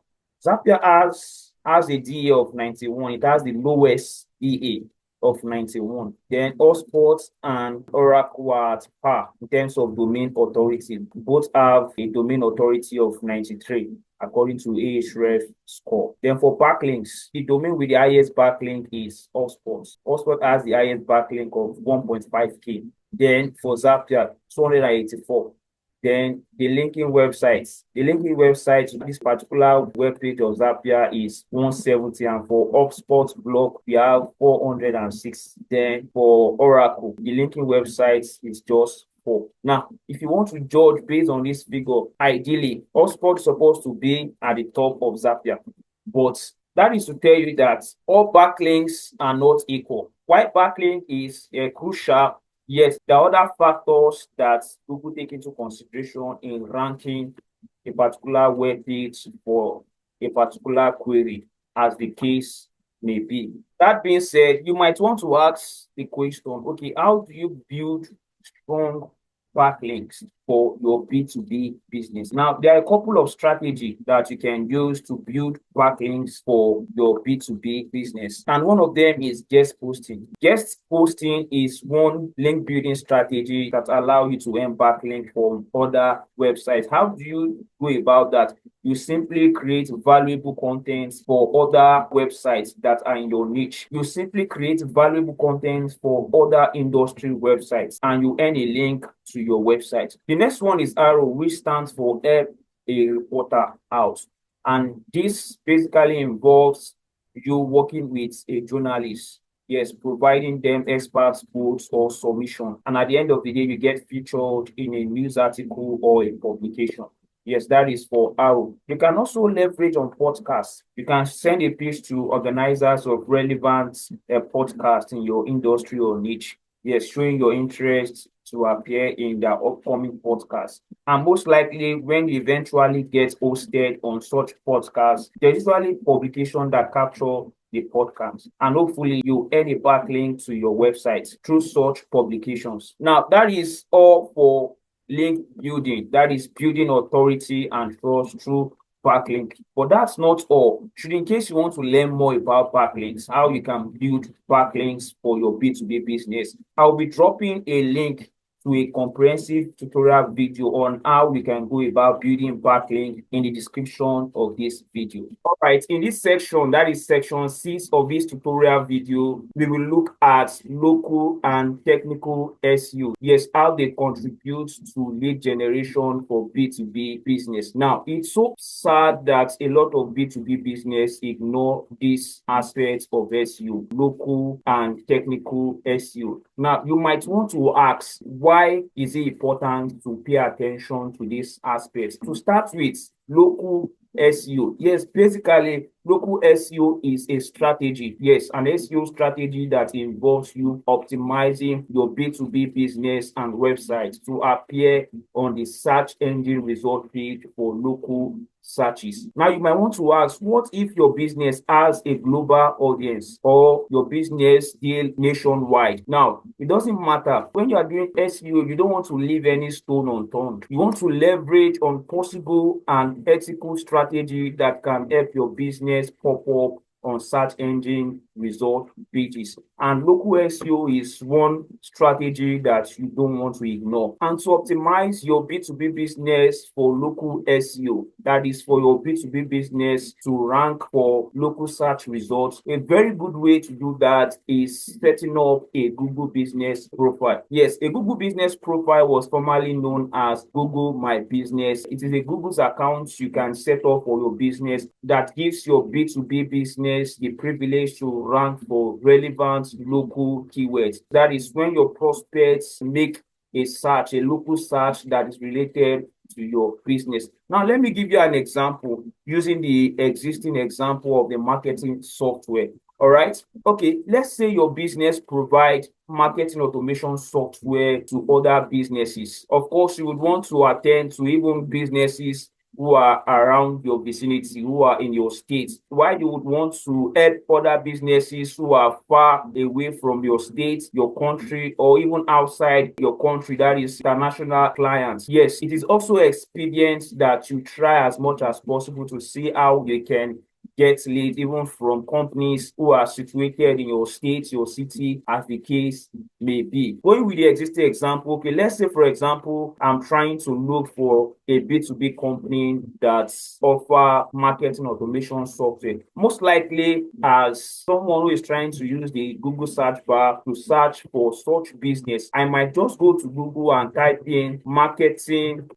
Zapier has has a DA of 91. It has the lowest DA of 91. Then HubSpot and Oracle are at par in terms of domain authority. Both have a domain authority of 93 according to Ahrefs score. Then for backlinks, the domain with the highest backlink is HubSpot. HubSpot has the highest backlink of 1.5K. Then for Zapier, 284. Then the linking websites. The linking website to this particular webpage of Zapier is 170, and for HubSpot blog we have 406. Then for Oracle, the linking websites is just 4. Now, if you want to judge based on this figure, ideally HubSpot is supposed to be at the top of Zapier, but that is to tell you that all backlinks are not equal. Why backlink is crucial? Yes, there are other factors that Google take into consideration in ranking a particular web page for a particular query, as the case may be. That being said, you might want to ask the question, okay, how do you build strong backlinks for your B2B business? Now, there are a couple of strategies that you can use to build backlinks for your B2B business. And one of them is guest posting. Guest posting is one link building strategy that allows you to earn backlink from other websites. How do you go about that? You simply create valuable content for other websites that are in your niche. You simply create valuable content for other industry websites and you earn a link to your website. The next one is Arrow, which stands for Help a Reporter Out. And this basically involves you working with a journalist. Yes, providing them expert quotes or submission. And at the end of the day, you get featured in a news article or a publication. Yes, that is for Arrow. You can also leverage on podcasts. You can send a pitch to organizers of relevant podcasts in your industry or niche. Yes, showing your interest to appear in the upcoming podcast. And most likely, when you eventually get hosted on such podcasts, there's usually publication that capture the podcast. And hopefully, you earn a backlink to your website through such publications. Now, that is all for link building. That is building authority and trust through backlink. But that's not all. In case you want to learn more about backlinks, how you can build backlinks for your B2B business, I'll be dropping a link to a comprehensive tutorial video on how we can go about building backlink in the description of this video. All right, in this section, that is section 6 of this tutorial video, we will look at local and technical SEO. Yes, how they contribute to lead generation for B2B business. Now, it's so sad that a lot of B2B business ignore this aspect of SEO, local and technical SEO. Now, you might want to ask, why is it important to pay attention to this aspect? To start with, local SEO. Yes, basically, local SEO is a strategy. Yes, an SEO strategy that involves you optimizing your B2B business and website to appear on the search engine result page for local searches. Now, you might want to ask, what if your business has a global audience or your business deal nationwide? Now, it doesn't matter. When you are doing SEO, you don't want to leave any stone unturned. You want to leverage on possible and ethical strategy that can help your business pop up on search engine result pages. And local SEO is one strategy that you don't want to ignore. And to optimize your B2B business for local SEO, that is for your B2B business to rank for local search results, a very good way to do that is setting up a Google business profile. Yes, a Google business profile was formerly known as Google My Business. It is a Google's account you can set up for your business that gives your B2B business the privilege to rank for relevant local keywords. That is when your prospects make a search, a local search that is related to your business. Now, let me give you an example using the existing example of the marketing software. All right. Okay. Let's say your business provides marketing automation software to other businesses. Of course, you would want to attend to even businesses who are around your vicinity, who are in your state. Why you would want to help other businesses who are far away from your state, your country, or even outside your country, that is international clients. Yes, it is also expedient that you try as much as possible to see how you can get leads even from companies who are situated in your state, your city, as the case may be. Going with the existing example, okay, let's say, for example, I'm trying to look for a B2B company that offer marketing automation software. Most likely, as someone who is trying to use the Google search bar to search for such business, I might just go to Google and type in marketing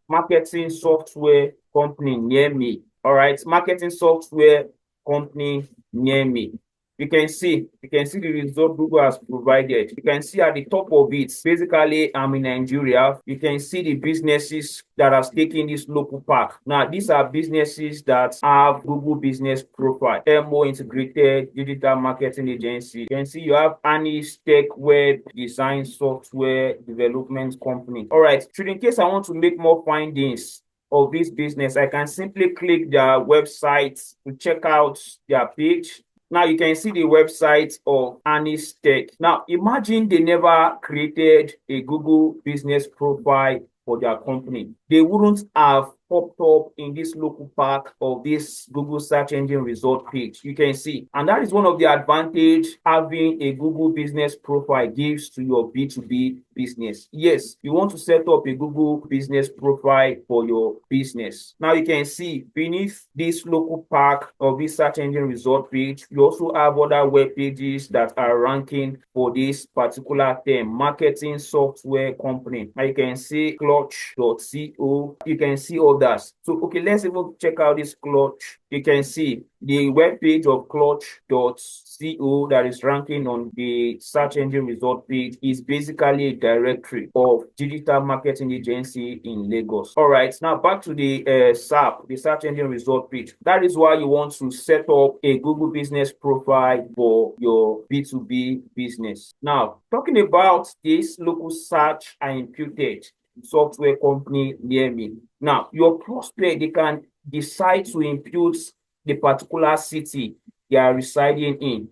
software company near me. All right, marketing software company near me. You can see the result Google has provided. You can see at the top of it, basically, I'm in Nigeria. You can see the businesses that are taking this local pack. Now, these are businesses that have Google Business Profile, MO Integrated Digital Marketing Agency. You can see you have Anis Tech Web Design Software Development Company. All right, should in case I want to make more findings of this business, I can simply click their website to check out their page. Now you can see the website of Anis Tech. Now imagine they never created a Google business profile for their company. They wouldn't have popped up in this local pack of this Google search engine result page. You can see, and that is one of the advantage having a Google business profile gives to your B2B business. Yes, you want to set up a Google business profile for your business. Now you can see beneath this local pack of this search engine result page, you also have other web pages that are ranking for this particular term, marketing software company. Now you can see clutch.co. You can see others. So, okay, let's even check out this Clutch. You can see the web page of clutch.co that is ranking on the search engine result page is basically a directory of digital marketing agency in Lagos. All right, now back to the SAP, the search engine result page. That is why you want to set up a Google business profile for your B2B business. Now, talking about this local search I imputed software company near me. Now, your prospect, they can decide to impute the particular city they are residing in,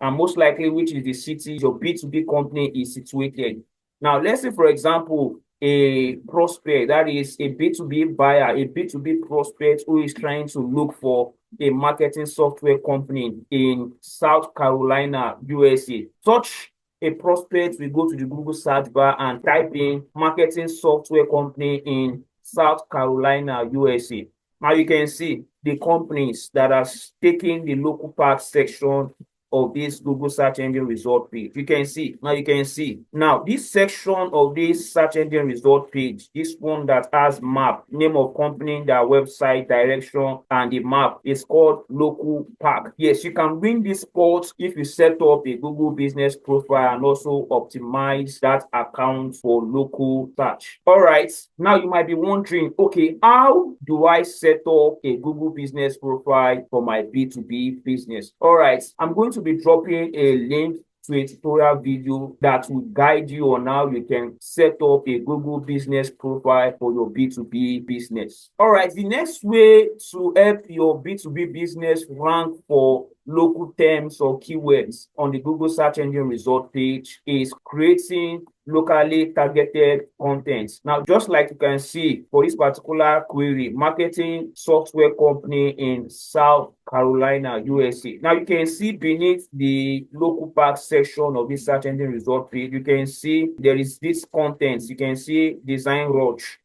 and most likely which is the city your B2B company is situated. Now, let's say, for example, a prospect, that is a B2B buyer, a B2B prospect who is trying to look for a marketing software company in South Carolina, USA. Such a prospect will go to the Google search bar and type in marketing software company in South Carolina, USA. Now you can see the companies that are taking the local part section of this Google search engine result page. You can see now this section of this search engine result page, this one that has map, name of company, their website, direction, and the map is called local pack. Yes, you can win this spot if you set up a Google business profile and also optimize that account for local search. All right, now you might be wondering, okay, how do I set up a Google business profile for my B2B business? All right, I'm going to be dropping a link to a tutorial video that will guide you on how you can set up a Google business profile for your B2B business. All right, the next way to help your B2B business rank for local terms or keywords on the Google search engine result page is creating locally targeted content. Now, just like you can see for this particular query, marketing software company in South Carolina, USA. Now, you can see beneath the local pack section of this search engine result page, you can see there is this content. You can see design rush.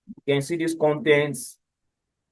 You can see this contents.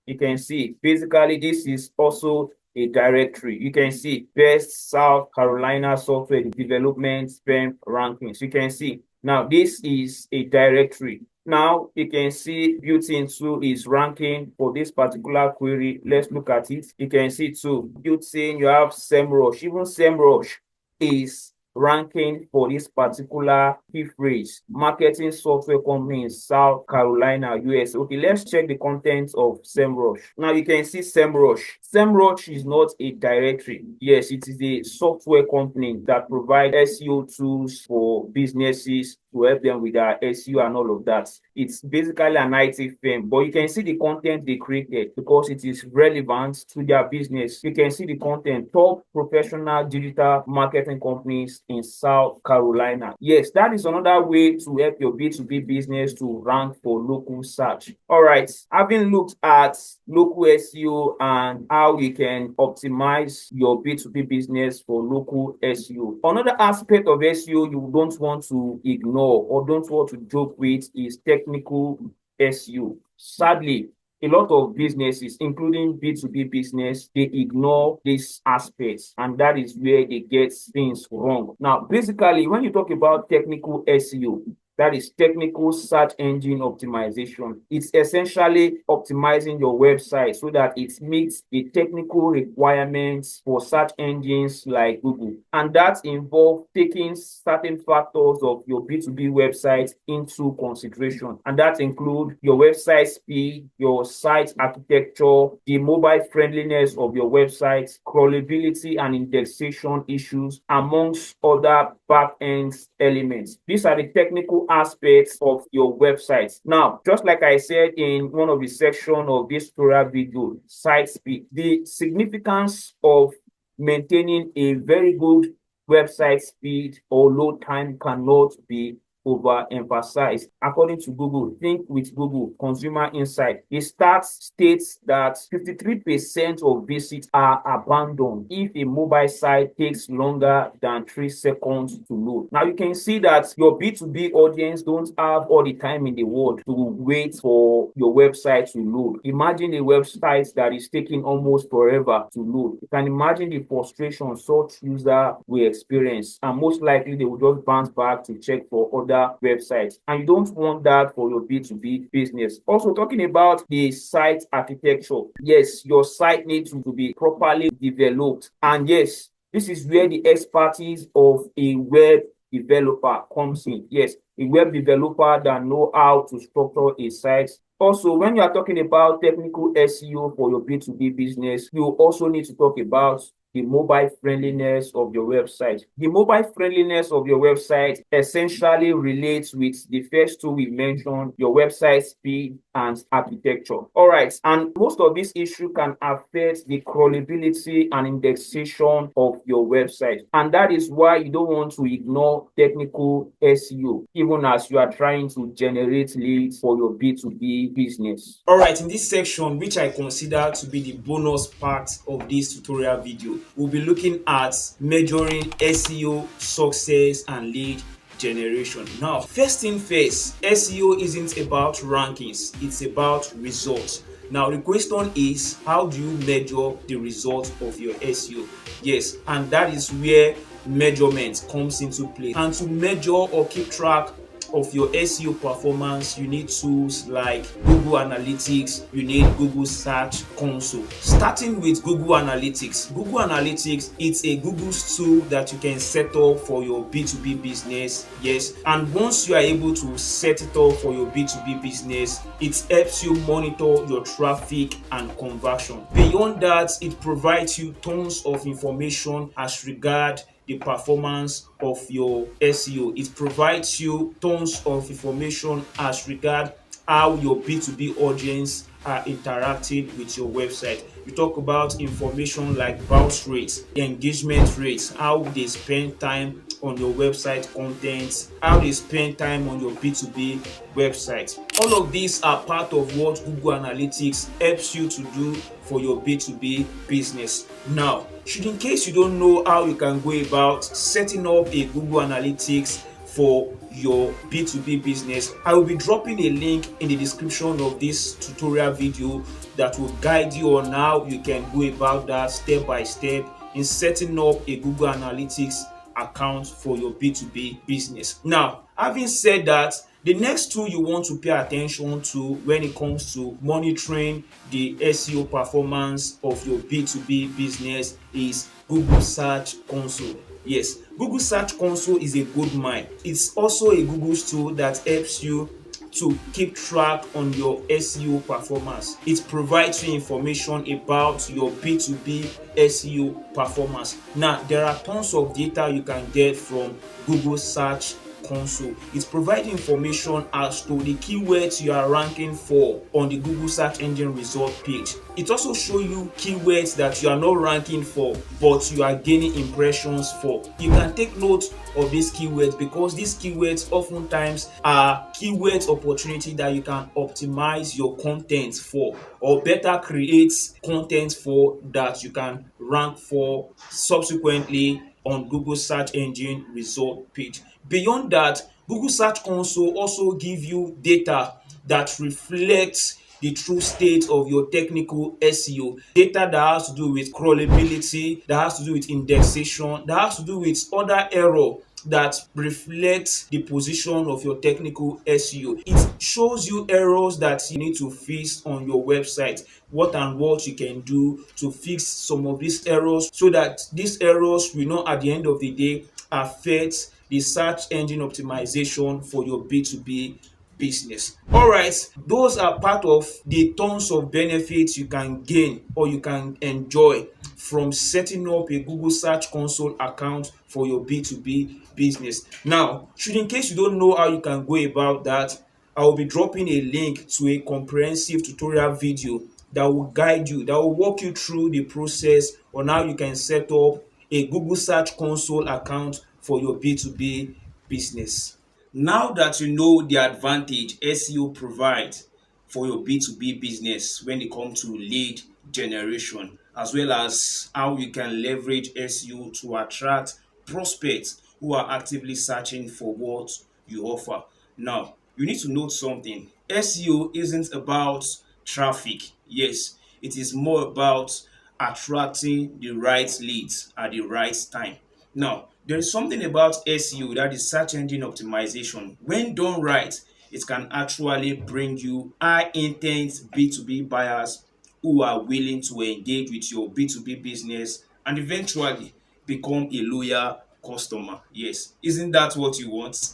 You can see basically this is also a directory. You can see best South Carolina software development spam rankings. You can see now this is a directory. Now you can see built into is ranking for this particular query. Let's look at it. You can see too built in you have SEMrush. Even SEMrush is ranking for this particular key phrase, marketing software company in South Carolina, US. Okay, let's check the contents of SEMrush. Now you can see SEMrush. SEMrush is not a directory. Yes, it is a software company that provides SEO tools for businesses to help them with their SEO and all of that. It's basically an IT firm, but you can see the content they created because it is relevant to their business. You can see the content, top professional digital marketing companies in South Carolina. Yes, that is another way to help your B2B business to rank for local search. All right, having looked at local SEO and how you can optimize your B2B business for local SEO. Another aspect of SEO you don't want to ignore or don't want to joke with is technical SEO. Sadly, a lot of businesses, including B2B business, they ignore these aspects, and that is where they get things wrong. Now, basically, when you talk about technical SEO, that is technical search engine optimization. It's essentially optimizing your website so that it meets the technical requirements for search engines like Google. And that involves taking certain factors of your B2B website into consideration. And that includes your website speed, your site architecture, the mobile friendliness of your website, crawlability and indexation issues, amongst other back-end elements. These are the technical aspects of your website. Now, just like I said in one of the sections of this tutorial video, site speed, the significance of maintaining a very good website speed or load time cannot be overemphasized. According to Google, Think with Google Consumer Insight, the stats states that 53% of visits are abandoned if a mobile site takes longer than 3 seconds to load. Now you can see that your B2B audience don't have all the time in the world to wait for your website to load. Imagine a website that is taking almost forever to load. You can imagine the frustration such user will experience, and most likely they will just bounce back to check for other websites, and you don't want that for your B2B business. Also, talking about the site architecture, yes, your site needs to be properly developed, and yes, this is where the expertise of a web developer comes in. Yes, a web developer that know how to structure a site. Also, when you are talking about technical SEO for your B2B business, you also need to talk about the mobile friendliness of your website. The mobile friendliness of your website essentially relates with the first two we mentioned, your website speed and architecture. All right, and most of these issues can affect the crawlability and indexation of your website. And that is why you don't want to ignore technical SEO, even as you are trying to generate leads for your B2B business. All right, in this section, which I consider to be the bonus part of this tutorial video, we'll be looking at measuring SEO success and lead generation. Now, first thing first, SEO isn't about rankings, it's about results. Now, the question is, how do you measure the results of your SEO? Yes, and that is where measurement comes into play. And to measure or keep track of your SEO performance, you need tools like Google Analytics, you need Google Search Console. Starting with Google Analytics. Google Analytics, it's a Google tool that you can set up for your B2B business. Yes, and once you are able to set it up for your B2B business, it helps you monitor your traffic and conversion. Beyond that, it provides you tons of information as regard the performance of your SEO. It provides you tons of information as regard how your B2B audience are interacting with your website. You talk about information like bounce rates, engagement rates, how they spend time on your website content, how they spend time on your B2B website. All of these are part of what Google Analytics helps you to do for your B2B business. Now, should in case you don't know how you can go about setting up a Google Analytics for your B2B business, I will be dropping a link in the description of this tutorial video that will guide you on how you can go about that step by step in setting up a Google Analytics account for your B2B business. Now, having said that, the next tool you want to pay attention to when it comes to monitoring the SEO performance of your B2B business is Google Search Console. Yes, Google Search Console is a good mine. It's also a Google tool that helps you to keep track on your SEO performance. It provides you information about your B2B SEO performance. Now, there are tons of data you can get from Google Search Console, it provides information as to the keywords you are ranking for on the Google search engine result page. It also shows you keywords that you are not ranking for but you are gaining impressions for. You can take note of these keywords because these keywords oftentimes are keywords opportunity that you can optimize your content for, or better create content for, that you can rank for subsequently on Google search engine result page. Beyond that, Google Search Console also give you data that reflects the true state of your technical SEO. Data that has to do with crawlability, that has to do with indexation, that has to do with other error that reflects the position of your technical SEO. It shows you errors that you need to fix on your website, what and what you can do to fix some of these errors so that these errors will not at the end of the day affect the search engine optimization for your B2B business. All right, those are part of the tons of benefits you can gain or you can enjoy from setting up a Google Search Console account for your B2B business. Now, should in case you don't know how you can go about that, I will be dropping a link to a comprehensive tutorial video that will guide you, that will walk you through the process on how you can set up a Google Search Console account for your B2B business. Now that you know the advantage SEO provides for your B2B business when it comes to lead generation, as well as how you can leverage SEO to attract prospects who are actively searching for what you offer. Now, you need to note something. SEO isn't about traffic. Yes, it is more about attracting the right leads at the right time. Now, there is something about SEO, that is search engine optimization. When done right, it can actually bring you high intent B2B buyers who are willing to engage with your B2B business and eventually become a loyal customer. Yes, isn't that what you want?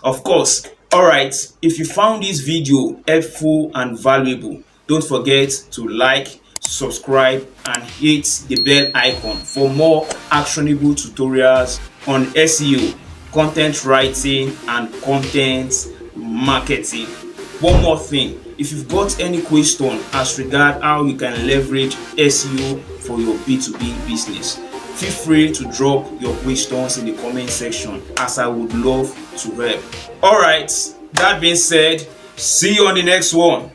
Of course. All right, if you found this video helpful and valuable, don't forget to like, subscribe and hit the bell icon for more actionable tutorials on SEO, content writing and content marketing. One more thing, if you've got any question as regard how you can leverage SEO for your B2B business, feel free to drop your questions in the comment section, as I would love to help. All right, that being said, see you on the next one.